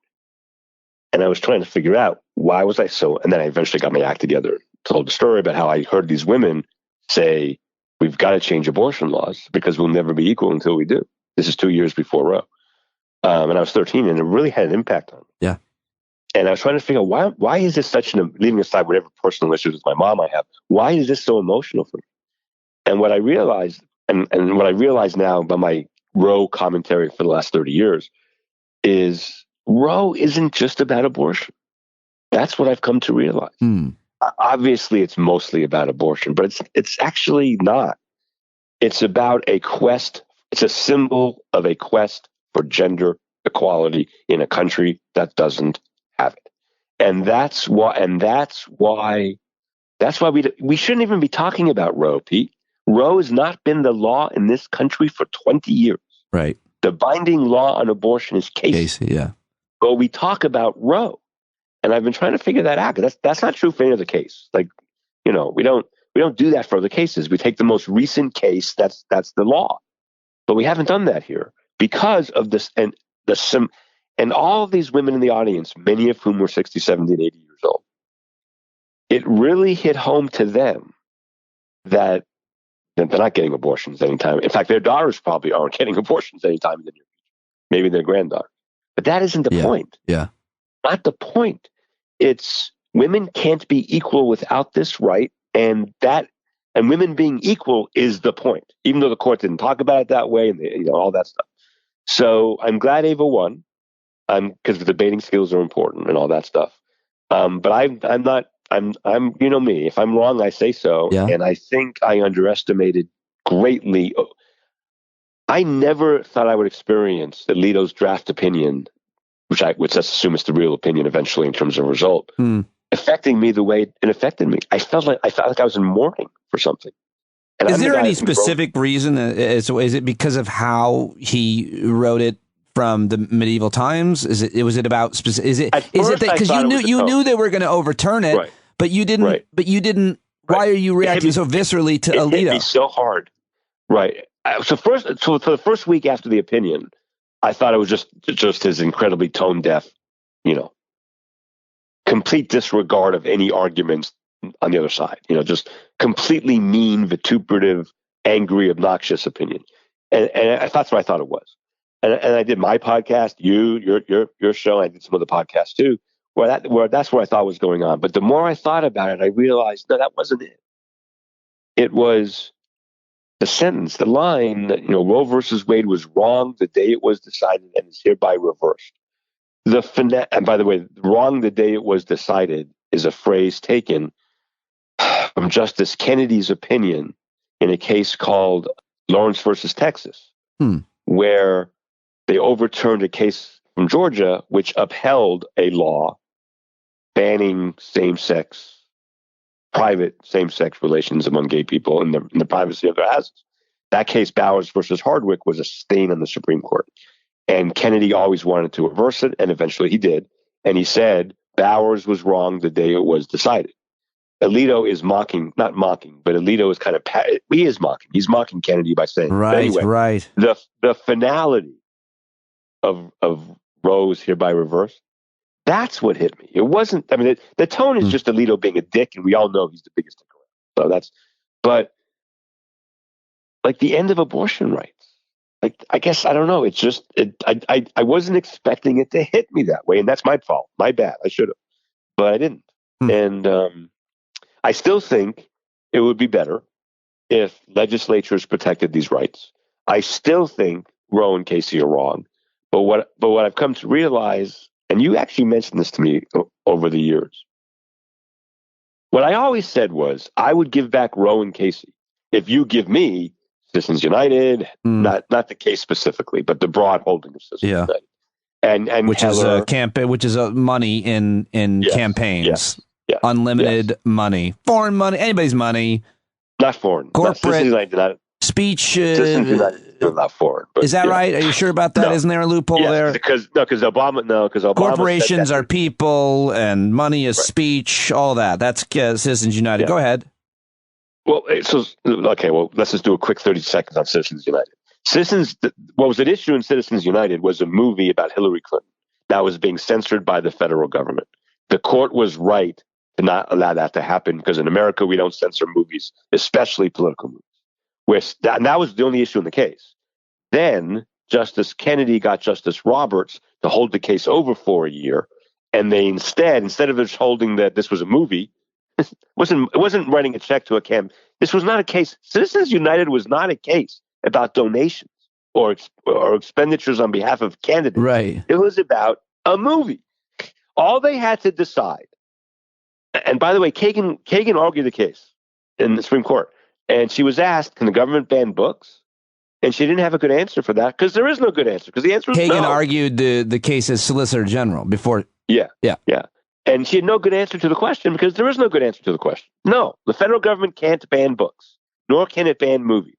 And I was trying to figure out why was I so, and then I eventually got my act together, told the story about how I heard these women say, we've got to change abortion laws because we'll never be equal until we do. This is 2 years before Roe. And I was 13, and it really had an impact on me. Yeah. And I was trying to figure out why is this such leaving aside whatever personal issues with my mom I have, why is this so emotional for me? And what I realized, and what I realize now by my Roe commentary for the last 30 years, is Roe isn't just about abortion. That's what I've come to realize. Obviously, it's mostly about abortion, but it's actually not. It's about a quest. It's a symbol of a quest for gender equality in a country that doesn't have it. And that's why we shouldn't even be talking about Roe, Pete. Roe has not been the law in this country for 20 years. Right. The binding law on abortion is Casey. Yeah. But we talk about Roe. And I've been trying to figure that out. That's not true for any other case. We don't do that for other cases. We take the most recent case. That's the law. But we haven't done that here because of this and all of these women in the audience, many of whom were 60, 70, and 80 years old. It really hit home to them that they're not getting abortions anytime. In fact, their daughters probably aren't getting abortions anytime in the near future. Maybe their granddaughter. But that isn't the point. Yeah. Not the point. It's women can't be equal without this right, and women being equal is the point, even though the court didn't talk about it that way and all that stuff. So I'm glad Ava won. because the debating skills are important and all that stuff. But I'm not. I'm. You know me. If I'm wrong, I say so. Yeah. And I think I underestimated greatly. I never thought I would experience Alito's draft opinion, which let's assume it's the real opinion eventually in terms of result, affecting me the way it affected me. I felt like I was in mourning for something. And is there any specific reason? Is it because of how he wrote it from the medieval times? Was it about specific? Is it because you knew they were going to overturn it, right, but you didn't. Right. But you didn't. Right. Why are you reacting so viscerally to Alito? It hit me so hard. Right. So for the first week after the opinion, I thought it was just his incredibly tone deaf, complete disregard of any arguments on the other side, just completely mean, vituperative, angry, obnoxious opinion. And that's what I thought it was. And I did my podcast, your show, I did some other podcasts too, where that's what I thought was going on. But the more I thought about it, I realized, no, that wasn't it. It was the sentence, the line that, Roe versus Wade was wrong the day it was decided and is hereby reversed. And by the way, wrong the day it was decided is a phrase taken from Justice Kennedy's opinion in a case called Lawrence versus Texas, where they overturned a case from Georgia which upheld a law banning private same-sex relations among gay people in the privacy of their houses. That case, Bowers versus Hardwick, was a stain on the Supreme Court. And Kennedy always wanted to reverse it, and eventually he did. And he said Bowers was wrong the day it was decided. Alito is not mocking, but Alito is he is mocking. He's mocking Kennedy by saying, right. The finality of Roe's hereby reversed, that's what hit me. It wasn't, the tone is just Alito being a dick, and we all know he's the biggest dick around. But like the end of abortion rights, like, I guess, I don't know. It's just, I wasn't expecting it to hit me that way. And that's my fault. My bad. I should have, but I didn't. And I still think it would be better if legislatures protected these rights. I still think Roe and Casey are wrong. But what I've come to realize, and you actually mentioned this to me over the years, what I always said was I would give back Roe and Casey if you give me Citizens United, not the case specifically, but the broad holding of Citizens United, and which Heller, is money in campaigns, unlimited money, foreign money, anybody's money, not foreign, corporate not, speech. Citizens United is not foreign. But, is that right? Are you sure about that? No. Isn't there a loophole there? Because Obama. Corporations are people, and money is speech. All that. That's Citizens United. Go ahead. Well, let's just do a quick 30 seconds on Citizens United. What was at issue in Citizens United was a movie about Hillary Clinton that was being censored by the federal government. The court was right to not allow that to happen because in America, we don't censor movies, especially political movies. And that was the only issue in the case. Then Justice Kennedy got Justice Roberts to hold the case over for a year. And they instead of just holding that this was a movie, it wasn't writing a check to a camp. This was not a case. Citizens United was not a case about donations or expenditures on behalf of candidates. Right. It was about a movie. All they had to decide. And by the way, Kagan argued the case in the Supreme Court, and she was asked, "Can the government ban books?" And she didn't have a good answer for that because there is no good answer. Because the answer is no. Kagan argued the case as Solicitor General before. Yeah. And she had no good answer to the question because there is no good answer to the question. No, the federal government can't ban books, nor can it ban movies.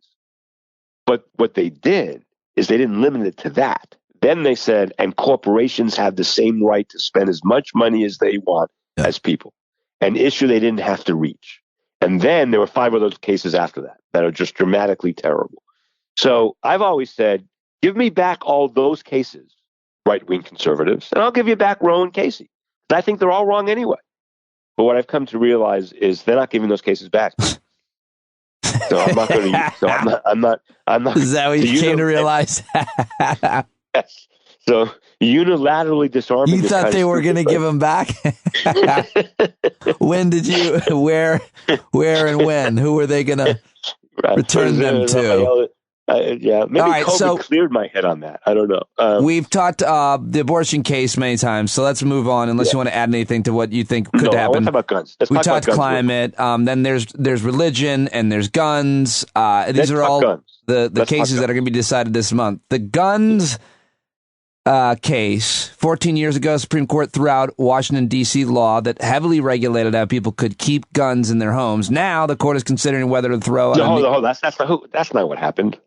But what they did is they didn't limit it to that. Then they said, and corporations have the same right to spend as much money as they want as people, an issue they didn't have to reach. And then there were 5 of those cases after that are just dramatically terrible. So I've always said, give me back all those cases, right-wing conservatives, and I'll give you back Roe and Casey. I think they're all wrong anyway. But what I've come to realize is they're not giving those cases back. So I'm not going to. So I'm not. Is that what you came to realize? Yes. So unilaterally disarming. You thought they were going to give them back? When did you? Where, and when? Who were they going to return them to? Yeah, maybe right, COVID cleared my head on that. I don't know. We've talked the abortion case many times, so let's move on. Unless you want to add anything to what you think could happen. I want to talk about guns. We talked climate. Then there's religion and there's guns. These are all the cases that are going to be decided this month. The guns case, 14 years ago, Supreme Court threw out Washington, D.C. law that heavily regulated how people could keep guns in their homes. Now the court is considering whether to throw out... Hold on. That's not what happened.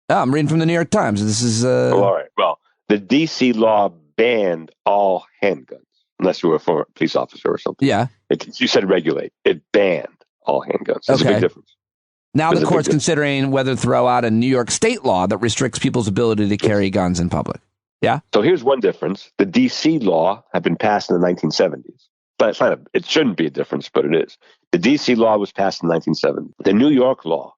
Oh, I'm reading from the New York Times. This is... all right. Well, the D.C. law banned all handguns, unless you were a former police officer or something. Yeah. You said regulate. It banned all handguns. That's a big difference. Now the court's considering whether to throw out a New York state law that restricts people's ability to carry guns in public. Yeah. So here's one difference. The D.C. law had been passed in the 1970s. But it shouldn't be a difference, but it is. The D.C. law was passed in 1970. The New York law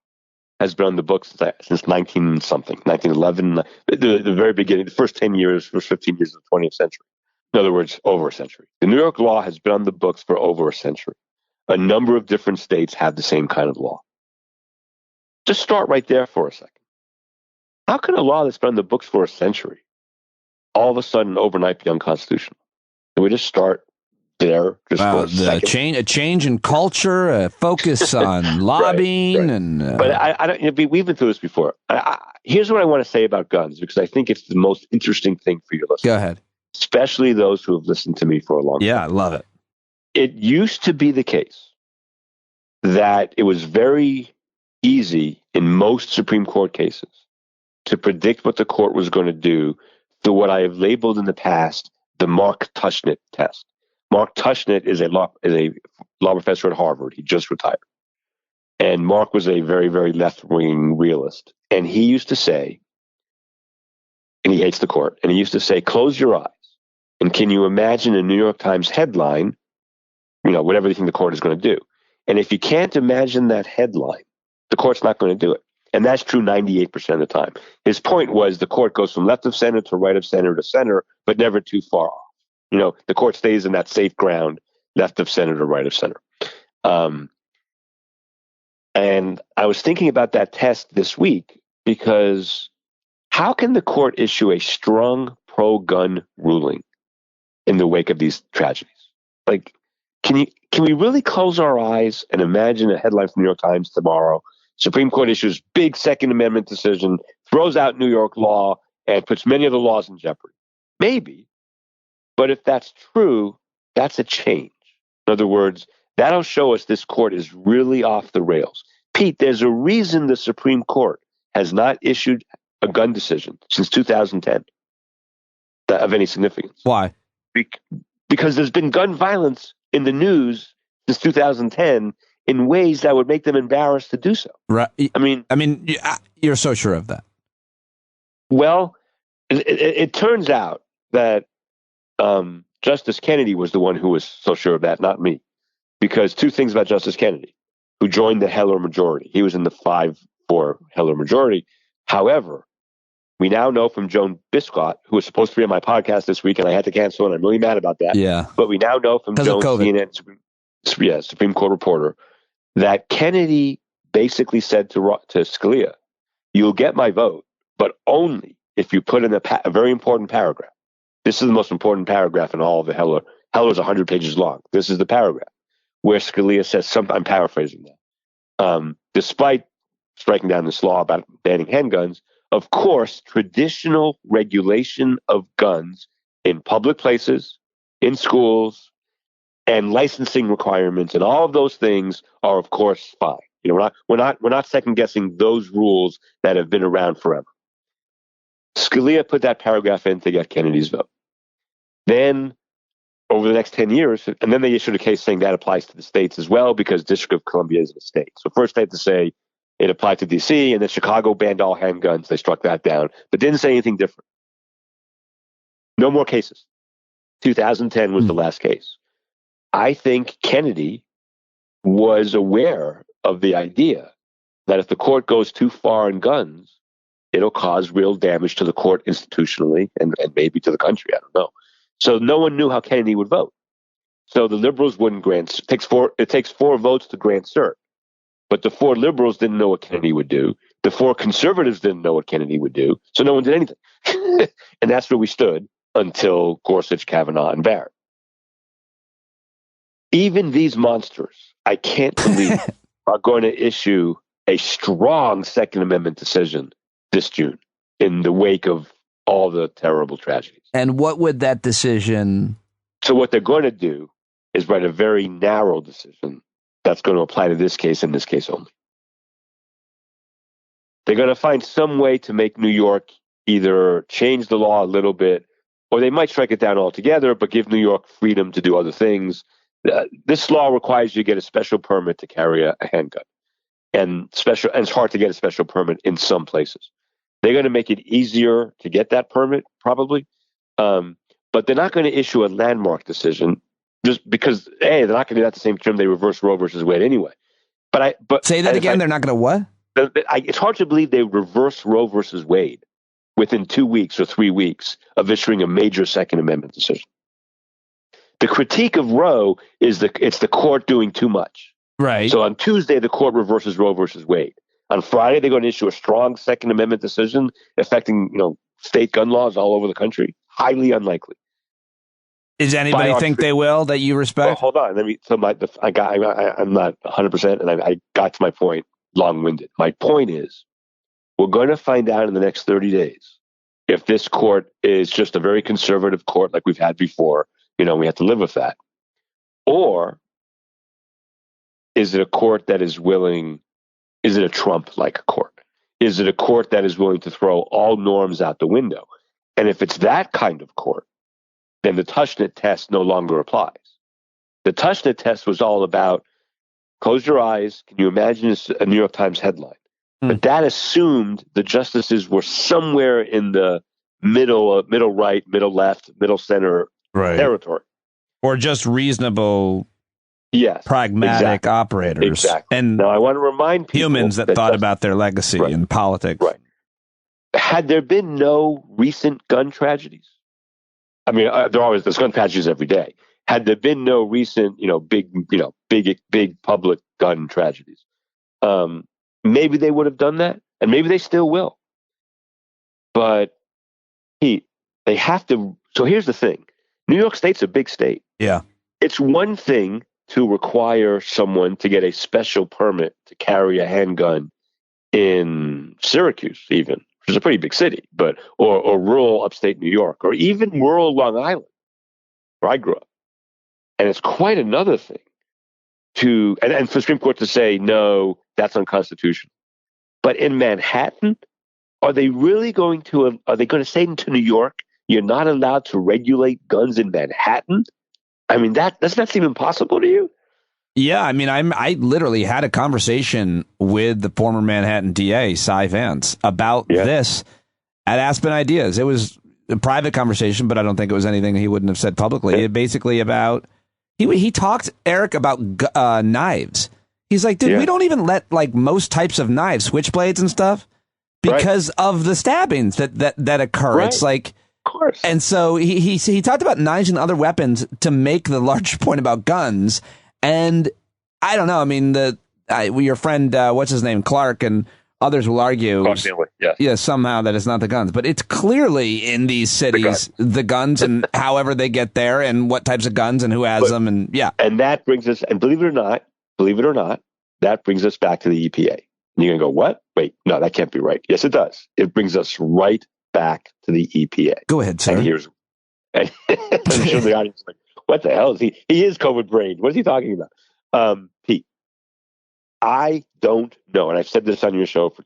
has been on the books since 1911, the very beginning, the first 10 years, first 15 years of the 20th century. In other words, over a century. The New York law has been on the books for over a century. A number of different states have the same kind of law. Just start right there for a second. How can a law that's been on the books for a century all of a sudden overnight be unconstitutional? Can we just start there? A change in culture, a focus on lobbying, and. But I don't. We've been through this before. Here's what I want to say about guns, because I think it's the most interesting thing for your listeners. Go ahead. Especially those who have listened to me for a long time. Yeah, I love it. It used to be the case that it was very easy in most Supreme Court cases to predict what the court was going to do through what I have labeled in the past the Mark Tushnet test. Mark Tushnet is a law professor at Harvard. He just retired. And Mark was a very, very left-wing realist. And he used to say, and he hates the court, and he used to say, close your eyes. And can you imagine a New York Times headline, whatever you think the court is going to do? And if you can't imagine that headline, the court's not going to do it. And that's true 98% of the time. His point was the court goes from left of center to right of center to center, but never too far off. The court stays in that safe ground, left of center to right of center. And I was thinking about that test this week, because how can the court issue a strong pro-gun ruling in the wake of these tragedies? Like, can we really close our eyes and imagine a headline from New York Times tomorrow? Supreme Court issues big Second Amendment decision, throws out New York law, and puts many of the laws in jeopardy. Maybe. But if that's true, that's a change. In other words, that'll show us this court is really off the rails. Pete, there's a reason the Supreme Court has not issued a gun decision since 2010 of any significance. Why? Because there's been gun violence in the news since 2010 in ways that would make them embarrassed to do so. Right. I mean, you're so sure of that. Well, it turns out that Justice Kennedy was the one who was so sure of that, not me. Because two things about Justice Kennedy, who joined the Heller majority. He was in the 5-4 Heller majority. However, we now know from Joan Biscott, who was supposed to be on my podcast this week, and I had to cancel, and I'm really mad about that. Yeah. But we now know from Joan, CNN, Supreme Court reporter, that Kennedy basically said to Scalia, you'll get my vote, but only if you put in a very important paragraph. This is the most important paragraph in all of the Heller. Heller's 100 pages long. This is the paragraph where Scalia says something. I'm paraphrasing that. Despite striking down this law about banning handguns, of course, traditional regulation of guns in public places, in schools, and licensing requirements and all of those things are, of course, fine. We're not second guessing those rules that have been around forever. Scalia put that paragraph in to get Kennedy's vote. Then, over the next 10 years, and then they issued a case saying that applies to the states as well, because District of Columbia is a state. So first they had to say it applied to D.C., and then Chicago banned all handguns. They struck that down, but didn't say anything different. No more cases. 2010 was the last case. I think Kennedy was aware of the idea that if the court goes too far in guns, it'll cause real damage to the court institutionally and maybe to the country. I don't know. So no one knew how Kennedy would vote. So the liberals wouldn't grant. It takes four votes to grant cert. But the four liberals didn't know what Kennedy would do. The four conservatives didn't know what Kennedy would do, so no one did anything. And that's where we stood until Gorsuch, Kavanaugh, and Barrett. Even these monsters, I can't believe, are going to issue a strong Second Amendment decision this June in the wake of all the terrible tragedies. And what would that decision... So what they're going to do is write a very narrow decision that's going to apply to this case and this case only. They're going to find some way to make New York either change the law a little bit, or they might strike it down altogether, but give New York freedom to do other things. This law requires you to get a special permit to carry a handgun, and it's hard to get a special permit in some places. They're going to make it easier to get that permit, probably, but they're not going to issue a landmark decision just because they're not going to do that at the same time they reverse Roe versus Wade anyway. But say that again. They're not going to what? It's hard to believe they reverse Roe versus Wade within 2 weeks or 3 weeks of issuing a major Second Amendment decision. The critique of Roe is it's the court doing too much. Right. So on Tuesday, the court reverses Roe versus Wade. On Friday, they're going to issue a strong Second Amendment decision affecting, state gun laws all over the country. Highly unlikely. Does anybody think they will that you respect? Well, hold on. I'm not 100%, and I got to my point long-winded. My point is, we're going to find out in the next 30 days if this court is just a very conservative court like we've had before. We have to live with that. Or is it a court that is willing, is it a Trump-like court? Is it a court that is willing to throw all norms out the window? And if it's that kind of court, then the Tushnet test no longer applies. The Tushnet test was all about, close your eyes, can you imagine a New York Times headline? But that assumed the justices were somewhere in the middle right, middle left, middle center territory. Or just reasonable, pragmatic operators. Exactly. And now I want to remind people humans that thought about their legacy in politics. Right. Had there been no recent gun tragedies, I mean, there's gun tragedies every day. Had there been no recent, big public gun tragedies, maybe they would have done that, and maybe they still will. But they have to. So here's the thing: New York State's a big state. Yeah, it's one thing to require someone to get a special permit to carry a handgun in Syracuse, even, which is a pretty big city, or rural upstate New York, or even rural Long Island, where I grew up. And it's quite another thing and for the Supreme Court to say, no, that's unconstitutional. But in Manhattan, are they going to say to New York, you're not allowed to regulate guns in Manhattan? I mean, doesn't that seem impossible to you? Yeah, I mean, I literally had a conversation with the former Manhattan DA, Cy Vance, about this at Aspen Ideas. It was a private conversation, but I don't think it was anything he wouldn't have said publicly. It basically about, he talked, Eric, about knives. He's like, dude, we don't even let most types of knives, switchblades and stuff, because of the stabbings that occur. Right. It's like, of course. And so he talked about knives and other weapons to make the larger point about guns. And I don't know. I mean, your friend, what's his name, Clark, and others will argue, somehow that it's not the guns, but it's clearly in these cities the guns and however they get there and what types of guns and who has them, and and that brings us, and believe it or not, that brings us back to the EPA. And you're gonna go, what? Wait, no, that can't be right. Yes, it does. It brings us right back to the EPA. Go ahead, sir. And I'm sure the audience is like, what the hell is he? He is COVID brain. What is he talking about? Pete, I don't know, and I've said this on your show for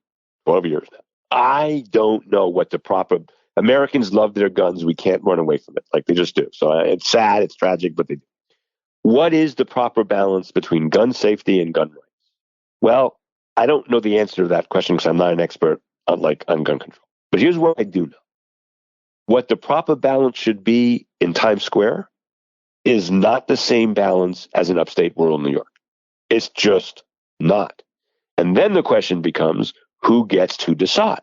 12 years now. I don't know what the proper... Americans love their guns. We can't run away from it like they just do. So it's sad, it's tragic, but they do. What is the proper balance between gun safety and gun rights? Well, I don't know the answer to that question because I'm not an expert on gun control. But here's what I do know. What the proper balance should be in Times Square is not the same balance as in upstate rural New York. It's just not. And then the question becomes, who gets to decide?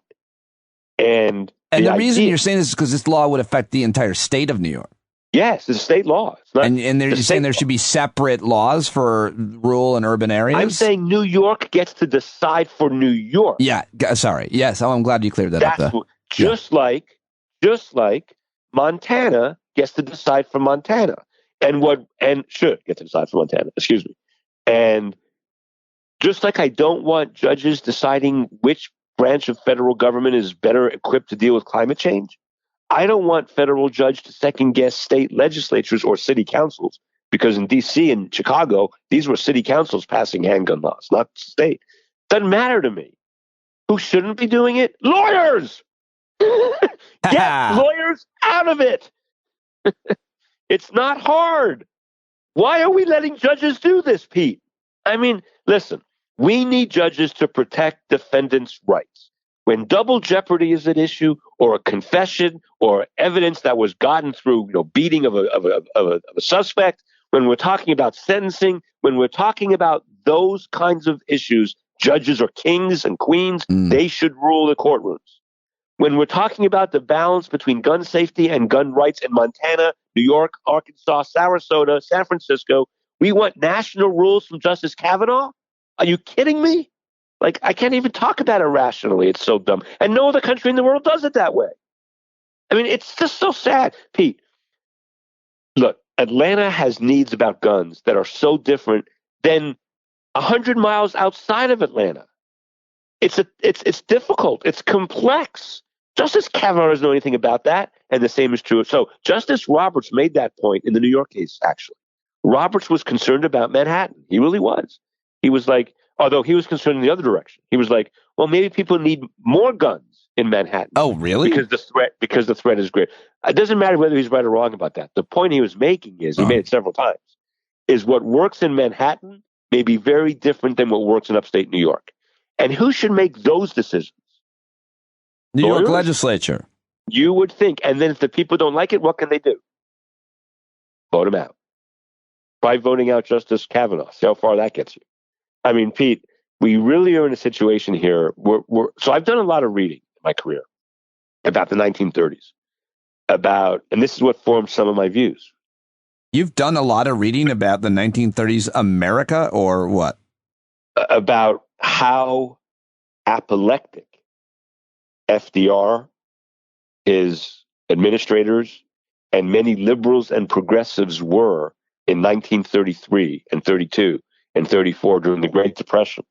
And the reason you're saying this is because this law would affect the entire state of New York. Yes, it's a state law. It's not, and you're saying there should be separate laws for rural and urban areas? I'm saying New York gets to decide for New York. Yeah, sorry. Yes, I'm glad you cleared that up. Just like Montana gets to decide for Montana, and should get to decide for Montana. Excuse me. And just like I don't want judges deciding which branch of federal government is better equipped to deal with climate change, I don't want federal judge to second guess state legislatures or city councils, because in D.C. and Chicago, these were city councils passing handgun laws, not state. Doesn't matter to me. Who shouldn't be doing it? Lawyers! Get lawyers out of it. It's not hard. Why are we letting judges do this, Pete? I mean, listen, we need judges to protect defendants' rights. When double jeopardy is at issue, or a confession, or evidence that was gotten through, beating of a suspect, when we're talking about sentencing, when we're talking about those kinds of issues, judges are kings and queens. They should rule the courtrooms. When we're talking about the balance between gun safety and gun rights in Montana, New York, Arkansas, Sarasota, San Francisco, we want national rules from Justice Kavanaugh? Are you kidding me? Like, I can't even talk about it rationally. It's so dumb. And no other country in the world does it that way. I mean, it's just so sad. Pete, look, Atlanta has needs about guns that are so different than 100 miles outside of Atlanta. It's difficult. It's complex. Justice Kavanaugh doesn't know anything about that, and the same is true. So Justice Roberts made that point in the New York case, actually. Roberts was concerned about Manhattan. He really was. He was like, although he was concerned in the other direction. He was like, well, maybe people need more guns in Manhattan. Oh, really? Because the threat is great. It doesn't matter whether he's right or wrong about that. The point he was making is, he made it several times, is what works in Manhattan may be very different than what works in upstate New York. And who should make those decisions? New York legislature. You would think. And then if the people don't like it, what can they do? Vote him out. By voting out Justice Kavanaugh. See how far that gets you. I mean, Pete, we really are in a situation here. So I've done a lot of reading in my career about the 1930s. And this is what formed some of my views. You've done a lot of reading about the 1930s America, or what? About how apoplectic FDR, his administrators, and many liberals and progressives were in 1933 and 32 and 34 during the Great Depression,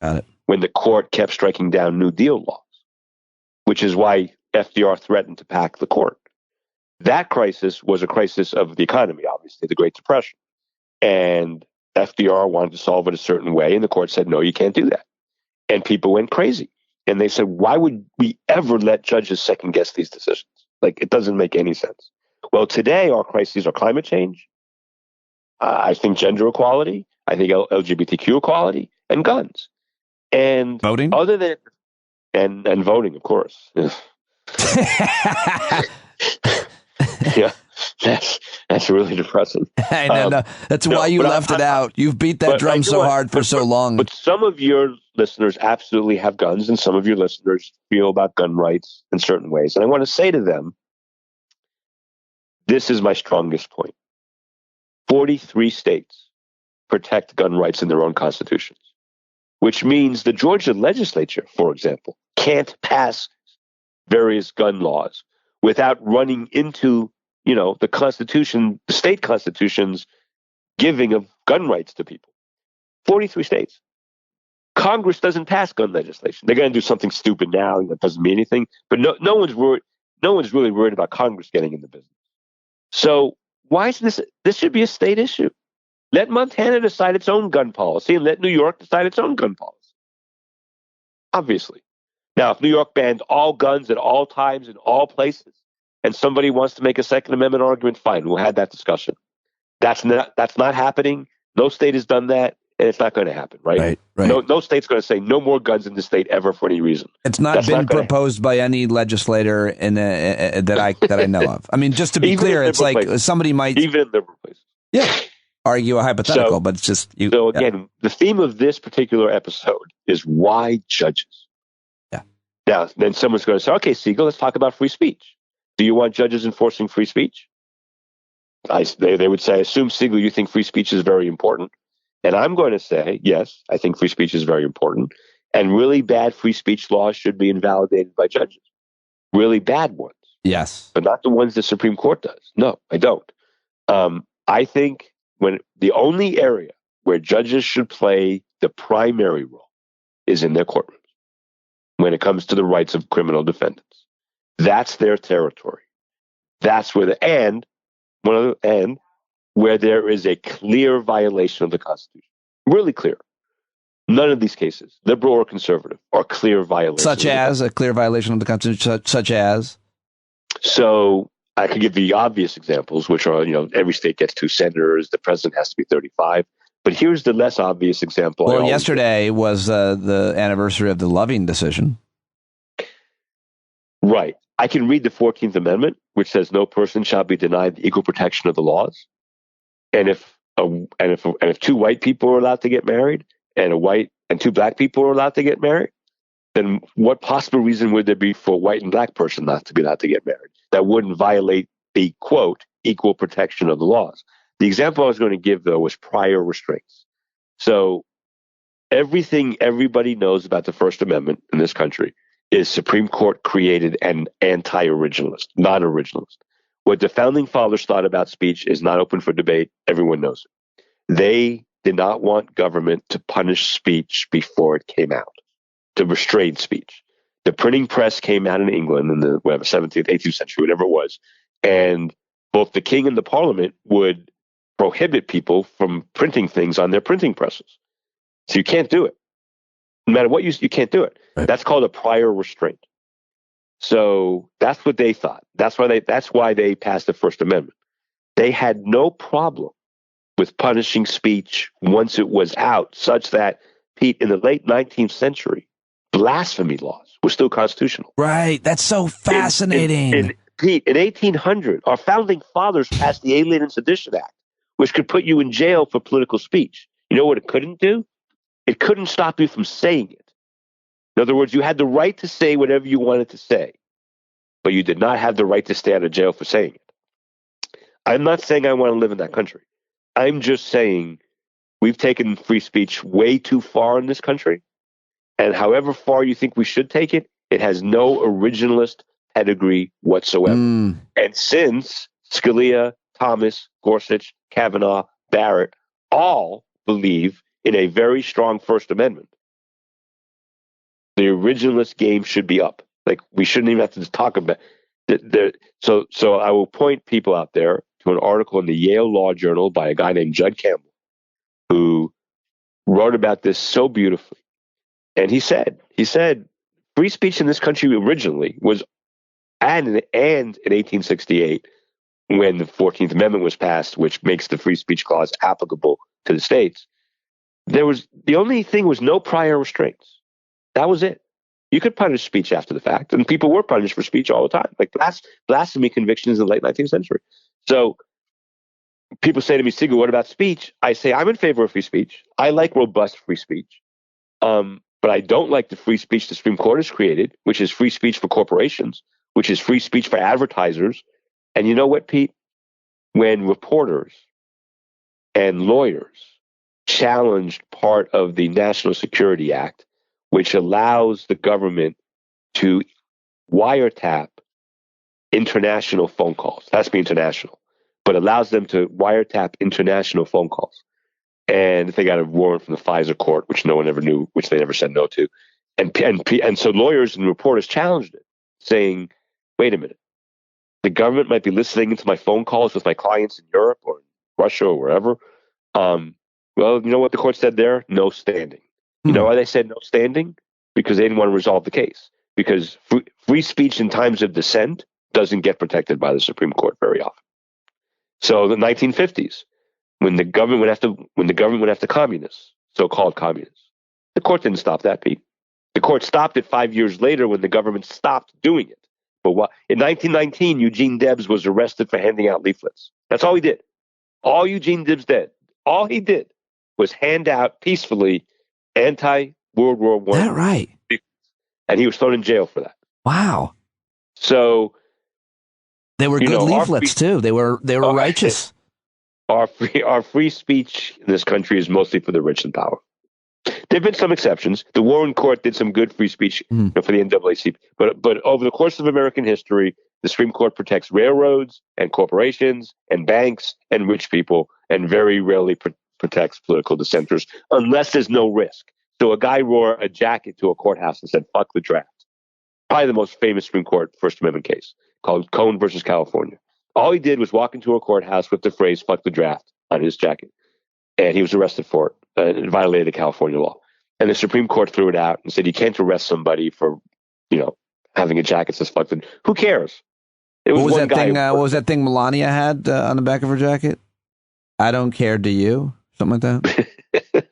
when the court kept striking down New Deal laws, which is why FDR threatened to pack the court. That crisis was a crisis of the economy, obviously, the Great Depression. And FDR wanted to solve it a certain way, and the court said, no, you can't do that. And people went crazy. And they said, why would we ever let judges second guess these decisions? Like, it doesn't make any sense. Well, today our crises are climate change, I think gender equality, I think LGBTQ equality, and guns. And voting? Other than and voting, of course. Yeah, that's really depressing. I know. That's why you left it out. You've beat that drum so hard for so long. But some of your listeners absolutely have guns, and some of your listeners feel about gun rights in certain ways. And I want to say to them, this is my strongest point. 43 states protect gun rights in their own constitutions, which means the Georgia legislature, for example, can't pass various gun laws without running into, the Constitution, the state constitutions giving of gun rights to people. 43 states. Congress doesn't pass gun legislation. They're going to do something stupid now that doesn't mean anything, but no one's worried. No one's really worried about Congress getting in the business. So why is this should be a state issue? Let Montana decide its own gun policy and let New York decide its own gun policy. Obviously. Now, if New York banned all guns at all times in all places, and somebody wants to make a Second Amendment argument, fine, we'll have that discussion. That's not happening. No state has done that, and it's not going to happen, right? Right. No state's going to say no more guns in the state ever for any reason. It's not been proposed by any legislator that I know of. I mean, just to be clear, it's like somebody might even in liberal places. Yeah. Argue a hypothetical, but it's just you. So again, the theme of this particular episode is why judges. Yeah. Now, then someone's going to say, okay, Segall, let's talk about free speech. Do you want judges enforcing free speech? They would say, I assume, Segall, you think free speech is very important. And I'm going to say, yes, I think free speech is very important. And really bad free speech laws should be invalidated by judges. Really bad ones. Yes. But not the ones the Supreme Court does. No, I don't. I think when the only area where judges should play the primary role is in their courtrooms when it comes to the rights of criminal defendants. That's their territory. That's where where there is a clear violation of the Constitution. Really clear. None of these cases, liberal or conservative, are clear violations. Such as a clear violation of the Constitution, such as? So I could give the obvious examples, which are, every state gets 2 senators, the president has to be 35. But here's the less obvious example. Well, yesterday was the anniversary of the Loving decision. Right. I can read the 14th Amendment, which says no person shall be denied the equal protection of the laws. And if 2 white people are allowed to get married, and 2 black people are allowed to get married, then what possible reason would there be for a white and black person not to be allowed to get married? That wouldn't violate the, quote, equal protection of the laws. The example I was going to give, though, was prior restraints. So everything everybody knows about the First Amendment in this country is Supreme Court created and anti-originalist, non-originalist. What the founding fathers thought about speech is not open for debate. Everyone knows it. They did not want government to punish speech before it came out, to restrain speech. The printing press came out in England in the 17th, 18th century, whatever it was, and both the king and the parliament would prohibit people from printing things on their printing presses. So you can't do it. No matter what you can't do it. Right. That's called a prior restraint. So that's what they thought. That's why they passed the First Amendment. They had no problem with punishing speech once it was out, such that, Pete, in the late 19th century, blasphemy laws were still constitutional. Right. That's so fascinating. Pete, in 1800, our founding fathers passed the Alien and Sedition Act, which could put you in jail for political speech. You know what it couldn't do? It couldn't stop you from saying it. In other words, you had the right to say whatever you wanted to say, but you did not have the right to stay out of jail for saying it. I'm not saying I want to live in that country. I'm just saying we've taken free speech way too far in this country. And however far you think we should take it, it has no originalist pedigree whatsoever. And since Scalia, Thomas, Gorsuch, Kavanaugh, Barrett all believe in a very strong First Amendment, the originalist game should be up. Like, we shouldn't even have to talk about it. So I will point people out there to an article in the Yale Law Journal by a guy named Judd Campbell, who wrote about this so beautifully. And he said, free speech in this country originally was, and in 1868, when the 14th Amendment was passed, which makes the free speech clause applicable to the states, the only thing was no prior restraints. That was it. You could punish speech after the fact, and people were punished for speech all the time, like blasphemy convictions in the late 19th century. So people say to me, Segall, what about speech? I say, I'm in favor of free speech. I like robust free speech. But I don't like the free speech the Supreme Court has created, which is free speech for corporations, which is free speech for advertisers. And you know what, Pete? When reporters and lawyers challenged part of the National Security Act, which allows the government to wiretap international phone calls. It has to be international, but allows them to wiretap international phone calls. And they got a warrant from the FISA court, which no one ever knew, which they never said no to. And so lawyers and reporters challenged it, saying, wait a minute, the government might be listening into my phone calls with my clients in Europe or Russia or wherever. Well, you know what the court said there? No standing. You know why they said no standing? Because they didn't want to resolve the case. Because free speech in times of dissent doesn't get protected by the Supreme Court very often. So the 1950s, when the government went after communists, so-called communists, the court didn't stop that, Pete. The court stopped it 5 years later when the government stopped doing it. But in 1919, Eugene Debs was arrested for handing out leaflets. That's all he did. All Eugene Debs did, all he did was hand out peacefully anti-World War I. That right. And he was thrown in jail for that. Wow. So they were good leaflets too. They were righteous. our free speech in this country is mostly for the rich and powerful. There have been some exceptions. The Warren Court did some good free speech for the NAACP. But over the course of American history, the Supreme Court protects railroads and corporations and banks and rich people, and very rarely protects political dissenters unless there's no risk. So a guy wore a jacket to a courthouse and said, "Fuck the draft." Probably the most famous Supreme Court First Amendment case, called Cohn versus California. All he did was walk into a courthouse with the phrase "fuck the draft" on his jacket. And he was arrested for it. It violated California law. And the Supreme Court threw it out and said, you can't arrest somebody for, having a jacket that says "fuck the." Who cares? It was what was that thing Melania had on the back of her jacket? I don't care, do you? Something like that?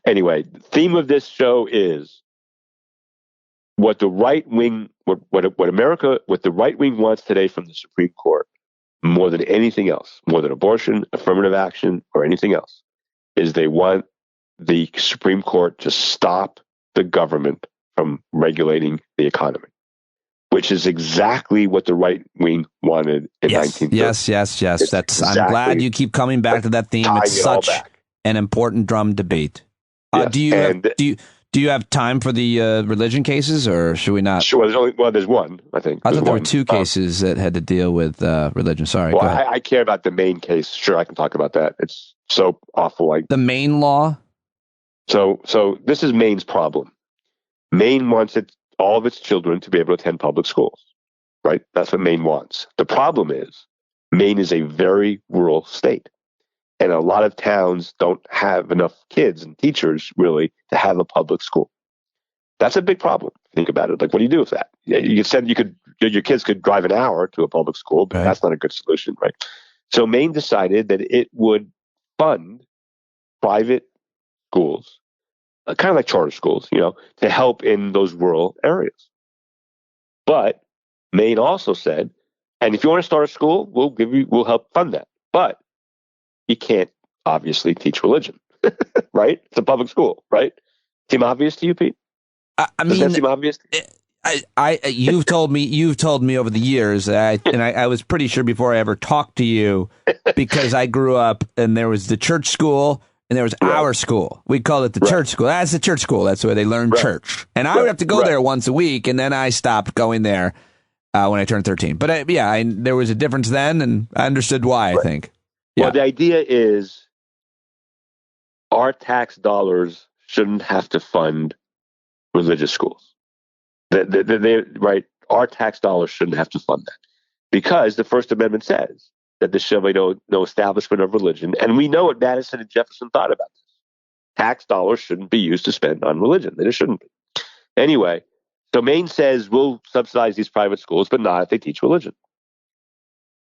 Anyway, the theme of this show is what the right wing, what the right wing wants today from the Supreme Court, more than anything else, more than abortion, affirmative action, or anything else, is they want the Supreme Court to stop the government from regulating the economy, which is exactly what the right wing wanted in 1930. Yes. I'm glad you keep coming back to that theme. It's such an important drum to beat. Do you have time for the religion cases, or should we not? Sure. There's one, I think. I thought there were two cases that had to deal with religion. Sorry. Well, I care about the Maine case. Sure, I can talk about that. It's so awful. The Maine law? So this is Maine's problem. Maine wants all of its children to be able to attend public schools, right? That's what Maine wants. The problem is Maine is a very rural state, and a lot of towns don't have enough kids and teachers really to have a public school. That's a big problem. Think about it. Like, what do you do with that? Your kids could drive an hour to a public school, but that's not a good solution, right? So Maine decided that it would fund private schools, kind of like charter schools, to help in those rural areas. But Maine also said, and if you want to start a school, we'll help fund that. But you can't obviously teach religion, right? It's a public school, right? Seem obvious to you, Pete? Does that seem obvious to you? You've told me over the years, and I was pretty sure before I ever talked to you, because I grew up and there was the church school and there was our school. We called it the church school. That's the church school. That's where they learn church. And I would have to go there once a week, and then I stopped going there when I turned 13. But there was a difference then, and I understood why, I think. Yeah. Well, the idea is our tax dollars shouldn't have to fund religious schools. Our tax dollars shouldn't have to fund that, because the First Amendment says that there shall be no establishment of religion. And we know what Madison and Jefferson thought about this. Tax dollars shouldn't be used to spend on religion. They just shouldn't be. Anyway, so Maine says we'll subsidize these private schools, but not if they teach religion.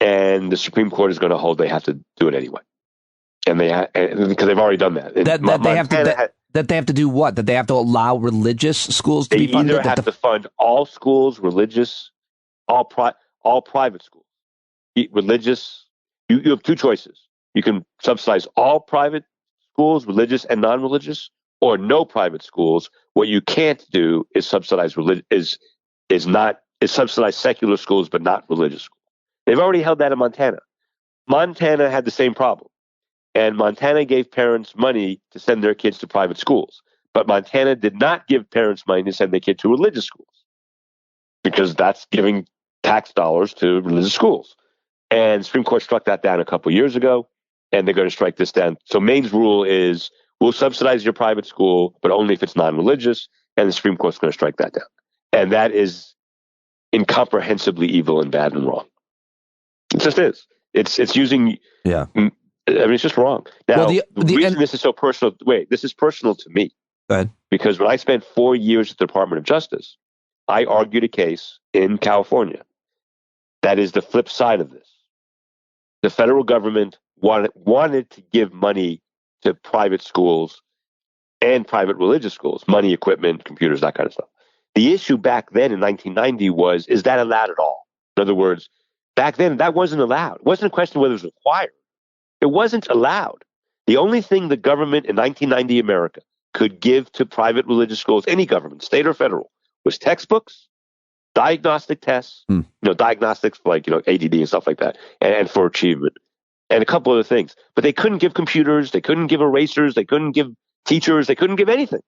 And the Supreme Court is going to hold they have to do it anyway. And because they've already done that. That they have to do what? That they have to allow religious schools to be funded? They either have to fund all schools, religious, all private schools. Religious, you have two choices. You can subsidize all private schools, religious and non-religious, or no private schools. What you can't do is subsidize subsidize secular schools, but not religious schools. They've already held that in Montana. Montana had the same problem. And Montana gave parents money to send their kids to private schools. But Montana did not give parents money to send their kid to religious schools, because that's giving tax dollars to religious schools. And the Supreme Court struck that down a couple of years ago, and they're going to strike this down. So Maine's rule is we'll subsidize your private school, but only if it's non-religious, and the Supreme Court's going to strike that down. And that is incomprehensibly evil and bad and wrong. It just is. It's using... Yeah. It's just wrong. Now, the reason this is so personal... this is personal to me. Go ahead. Because when I spent 4 years at the Department of Justice, I argued a case in California that is the flip side of this. The federal government wanted to give money to private schools and private religious schools, money, equipment, computers, that kind of stuff. The issue back then in 1990 was, is that allowed at all? In other words, back then, that wasn't allowed. It wasn't a question whether it was required. It wasn't allowed. The only thing the government in 1990 America could give to private religious schools, any government, state or federal, was textbooks, diagnostic tests, diagnostics like, ADD and stuff like that, and for achievement, and a couple other things. But they couldn't give computers, they couldn't give erasers, they couldn't give teachers, they couldn't give anything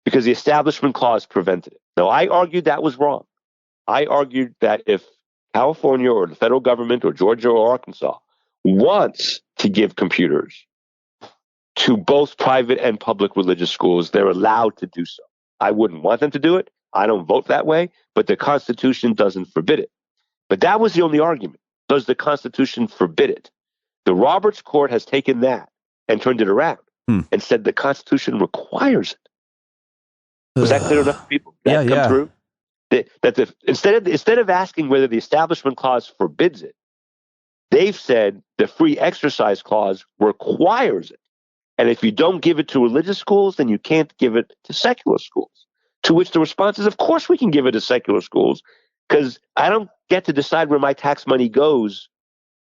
because the Establishment Clause prevented it. Now, I argued that was wrong. I argued that if California or the federal government or Georgia or Arkansas wants to give computers to both private and public religious schools, they're allowed to do so. I wouldn't want them to do it. I don't vote that way, but the Constitution doesn't forbid it. But that was the only argument. Does the Constitution forbid it? The Roberts Court has taken that and turned it around and said the Constitution requires it. Was that clear enough for people? That come through? Instead of asking whether the Establishment Clause forbids it, they've said the Free Exercise Clause requires it. And if you don't give it to religious schools, then you can't give it to secular schools. To which the response is, of course we can give it to secular schools, because I don't get to decide where my tax money goes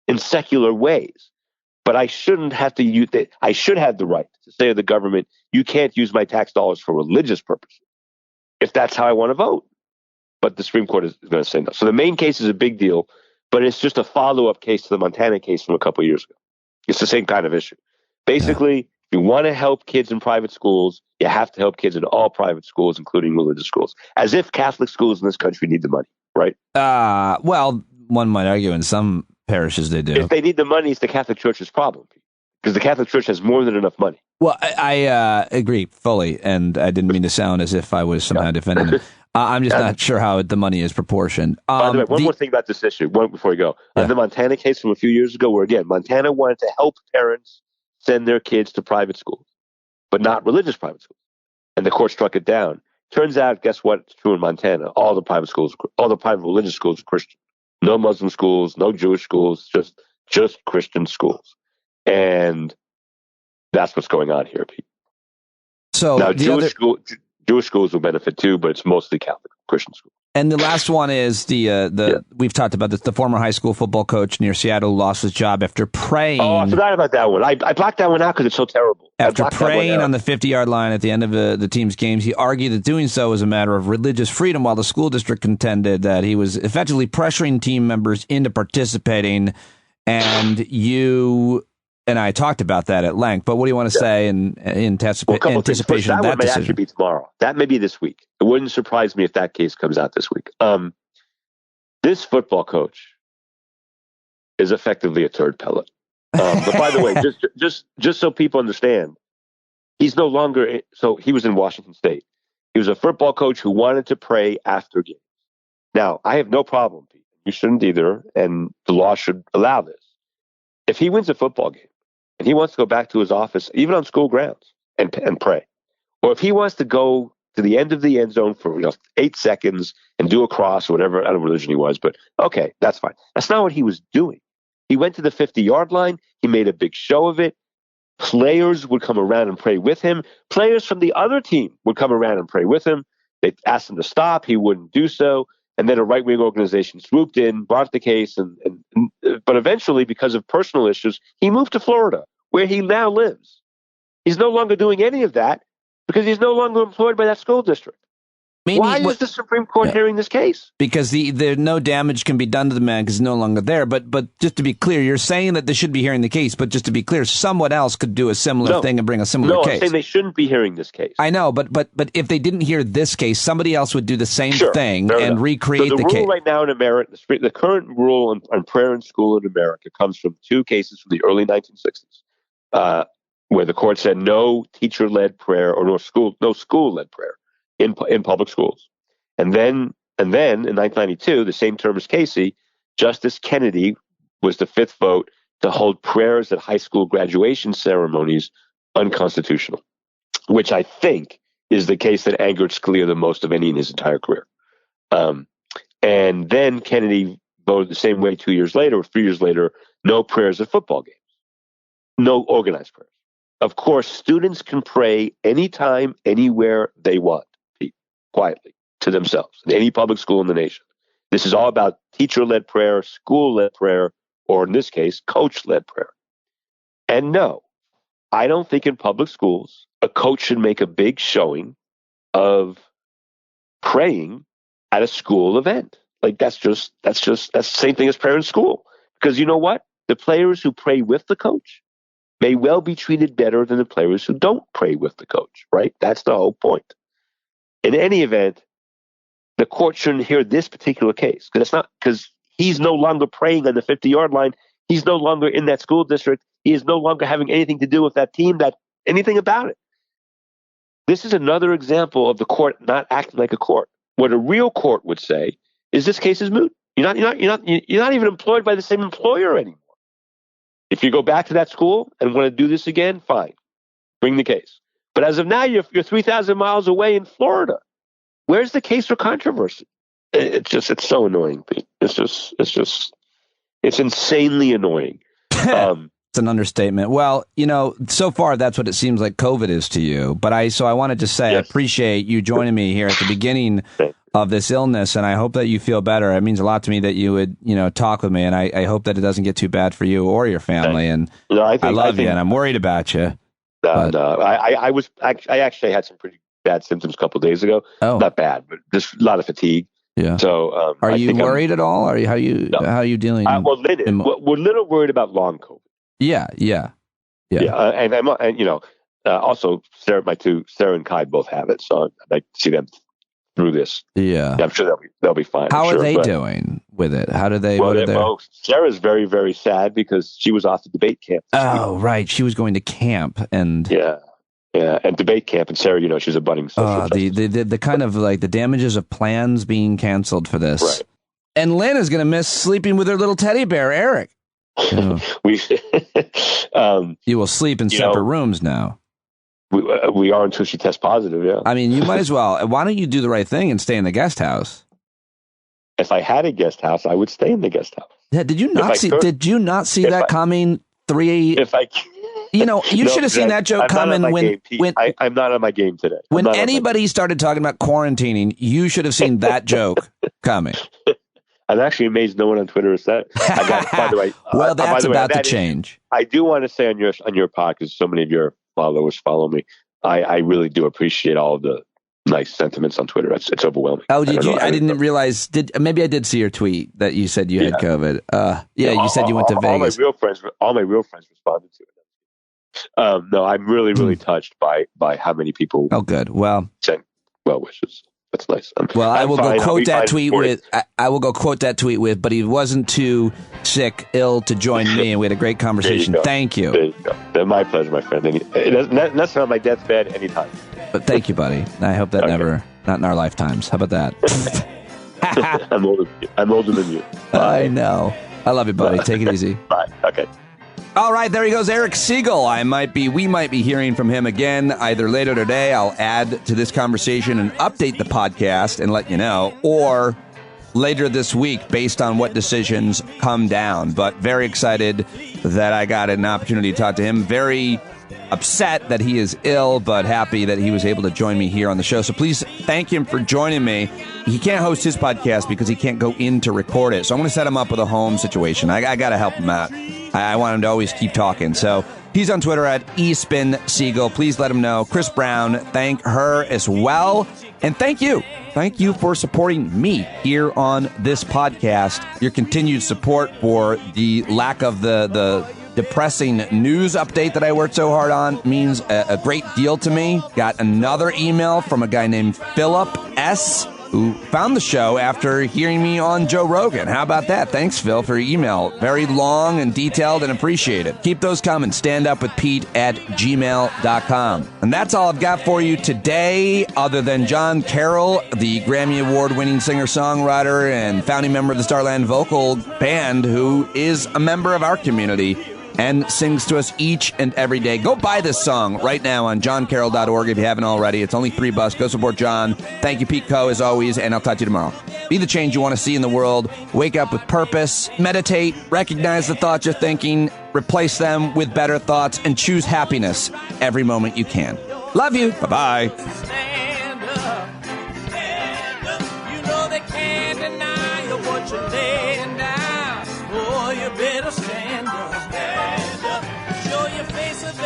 in secular ways. But I shouldn't have to use it. I should have the right to say to the government, you can't use my tax dollars for religious purposes, if that's how I want to vote. But the Supreme Court is going to say no. So the Maine case is a big deal, but it's just a follow-up case to the Montana case from a couple of years ago. It's the same kind of issue. Basically, if you want to help kids in private schools, you have to help kids in all private schools, including religious schools, as if Catholic schools in this country need the money, right? Well, one might argue in some parishes they do. If they need the money, it's the Catholic Church's problem, because the Catholic Church has more than enough money. Well, I agree fully, and I didn't mean to sound as if I was somehow defending them. I'm just not sure how the money is proportioned. By the way, one more thing about this issue, before you go. The Montana case from a few years ago, where, again, Montana wanted to help parents send their kids to private schools, but not religious private schools. And the court struck it down. Turns out, guess what? It's true in Montana. All the private religious schools are Christian. No Muslim schools, no Jewish schools, just Christian schools. And that's what's going on here, Pete. So now, Jewish schools will benefit too, but it's mostly Catholic Christian schools. And the last one is we've talked about this, the former high school football coach near Seattle who lost his job after praying. Oh, I forgot about that one. I blocked that one out because it's so terrible. After praying on the 50-yard line at the end of the team's games, he argued that doing so was a matter of religious freedom, while the school district contended that he was effectively pressuring team members into participating. And you and I talked about that at length, but what do you want to say in anticipation of that decision? That may actually be tomorrow. That may be this week. It wouldn't surprise me if that case comes out this week. This football coach is effectively a turd pellet. But by the way, just so people understand, he's no longer. So he was in Washington State. He was a football coach who wanted to pray after games. Now, I have no problem, Pete. You shouldn't either, and the law should allow this. If he wins a football game and he wants to go back to his office, even on school grounds, and pray, or if he wants to go to the end of the end zone for 8 seconds and do a cross or whatever, I don't know what religion he was, but okay, that's fine. That's not what he was doing. He went to the 50-yard line. He made a big show of it. Players would come around and pray with him. Players from the other team would come around and pray with him. They asked him to stop. He wouldn't do so. And then a right-wing organization swooped in, brought the case, but eventually, because of personal issues, he moved to Florida, where he now lives. He's no longer doing any of that because he's no longer employed by that school district. Why is the Supreme Court hearing this case? Because no damage can be done to the man because he's no longer there. But just to be clear, you're saying that they should be hearing the case. But just to be clear, someone else could do a similar thing and bring a similar case. No, I'm saying they shouldn't be hearing this case. I know, but if they didn't hear this case, somebody else would do the same thing and recreate the case. The rule right now in America, the current rule on prayer in school in America comes from 2 cases from the early 1960s, where the court said no teacher-led prayer or no school-led prayer in public schools. And then in 1992, the same term as Casey, Justice Kennedy was the 5th vote to hold prayers at high school graduation ceremonies unconstitutional, which I think is the case that angered Scalia the most of any in his entire career. And then Kennedy voted the same way 2 years later or 3 years later, no prayers at football games, no organized prayers. Of course, students can pray anytime, anywhere they want, quietly to themselves in any public school in the nation. This is all about teacher-led prayer, school-led prayer, or in this case, coach-led prayer. And no, I don't think in public schools a coach should make a big showing of praying at a school event. Like that's the same thing as prayer in school. Because you know what? the players who pray with the coach may well be treated better than the players who don't pray with the coach, right? That's the whole point. In any event, the court shouldn't hear this particular case because he's no longer praying on the 50-yard line. He's no longer in that school district. He is no longer having anything to do with that team, anything about it. This is another example of the court not acting like a court. What a real court would say is this case is moot. You're not even employed by the same employer anymore. If you go back to that school and want to do this again, fine, bring the case. But as of now, you're 3,000 miles away in Florida. Where's the case for controversy? It's so annoying, Pete. It's insanely annoying. It's an understatement. Well, so far that's what it seems like COVID is to you. But I wanted to say, yes. I appreciate you joining me here at the beginning of this illness, and I hope that you feel better. It means a lot to me that you would, talk with me, and I hope that it doesn't get too bad for you or your family. And I love you, and I'm worried about you. No. I actually had some pretty bad symptoms a couple of days ago. Oh. Not bad, but just a lot of fatigue. Yeah. So, are you worried at all? How are you dealing? We're a little worried about long COVID. Yeah. And also Sarah and Kai both have it, so I'd like to see them through this. Yeah, I'm sure they'll be fine. How are they doing with it? How do they? Well, Sarah's very, very sad because she was off to debate camp. Oh, right, she was going to camp, and yeah, and debate camp. And Sarah, she's a budding social the kind of like the damages of plans being canceled for this. Right. And Lynn is going to miss sleeping with her little teddy bear, Eric. Oh. You will sleep in separate rooms now. We are until she tests positive. Yeah. I mean, you might as well. Why don't you do the right thing and stay in the guest house? If I had a guest house, I would stay in the guest house. Yeah. Did you not see that coming? You should have seen that joke coming when I'm not on my game today. When anybody started talking about quarantining, you should have seen that joke coming. I'm actually amazed no one on Twitter has said it. By the way, well, that's about to change. I do want to say on your pod, because so many of your followers follow me, I really do appreciate all of the nice sentiments on Twitter. It's overwhelming. Oh, did you? I didn't realize. Maybe I did see your tweet that you said you had COVID. You said you went to Vegas. All my real friends responded to it. No, I'm really, really touched by how many people. Oh, good. Well, sent well wishes. That's nice. I will go quote that tweet with. But he wasn't too ill to join me, and we had a great conversation. Thank you. There you go. My pleasure, my friend. That's not my deathbed anytime. But thank you, buddy. I hope that not in our lifetimes. How about that? I'm older than you. Bye. I know. I love you, buddy. Take it easy. Bye. Okay. All right, there he goes, Eric Segall. We might be hearing from him again either later today. I'll add to this conversation and update the podcast and let you know, or later this week based on what decisions come down. But very excited that I got an opportunity to talk to him. Very upset that he is ill, but happy that he was able to join me here on the show. So please thank him for joining me. He can't host his podcast because he can't go in to record it. So I'm going to set him up with a home situation. I got to help him out. I want him to always keep talking. So he's on Twitter at eSpinSegall. Please let him know. Kris Brown, thank her as well. And thank you. Thank you for supporting me here on this podcast. Your continued support for the lack of the depressing news update that I worked so hard on means a great deal to me. Got another email from a guy named Philip S., who found the show after hearing me on Joe Rogan. How about that? Thanks, Phil, for your email. Very long and detailed and appreciate it. Keep those coming. standupwithpete@gmail.com. And that's all I've got for you today, other than John Carroll, the Grammy Award-winning singer-songwriter and founding member of the Starland Vocal Band, who is a member of our community and sings to us each and every day. Go buy this song right now on johncarroll.org if you haven't already. It's only $3. Go support John. Thank you, Pete Coe, as always, and I'll talk to you tomorrow. Be the change you want to see in the world. Wake up with purpose. Meditate. Recognize the thoughts you're thinking. Replace them with better thoughts, and choose happiness every moment you can. Love you. Bye-bye. Stand up. Stand up. You know they can't deny you what you're laying down. Boy, you better stand up.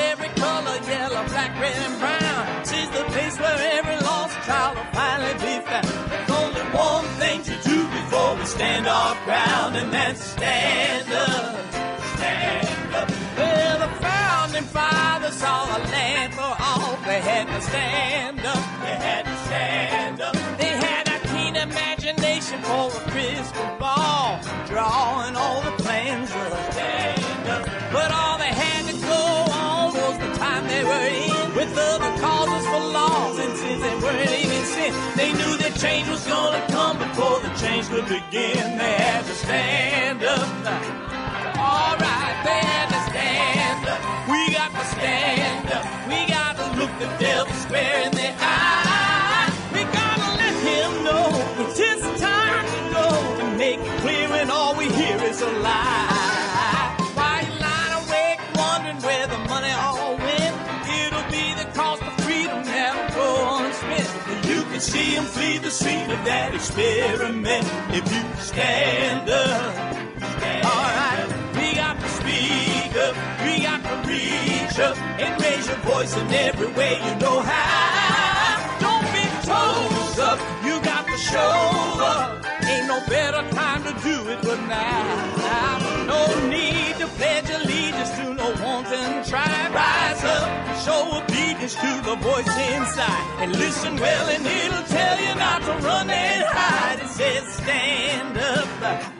Every color, yellow, black, red, and brown. She's the place where every lost child will finally be found. There's only one thing to do before we stand our ground, and that's stand up. Stand never saw a land for all. They had to stand up. They had to stand up. They had a keen imagination for a crystal ball, drawing all the plans of a stand up. But all they had to go on was the time they were in, with other causes for laws, and since they weren't even sin, they knew that change was gonna come before the change could begin. They had to stand up. All right, they had to stand up. We got to stand up. We got to look the devil square in the eye. We gotta let him know it's his time to go, and make it clear when all we hear is a lie. Why you lying awake wondering where the money all went? It'll be the cost of freedom that'll go unspent. You can see him flee the scene of that experiment if you stand up. All right, we got to speak up, we got to reach up and raise your voice in every way you know how. Don't be toes up, you got to show up. Ain't no better time to do it but now. No need to pledge allegiance to no wanton tribe. Rise up, show obedience to the voice inside, and listen well and it'll tell you not to run and hide. It says stand up.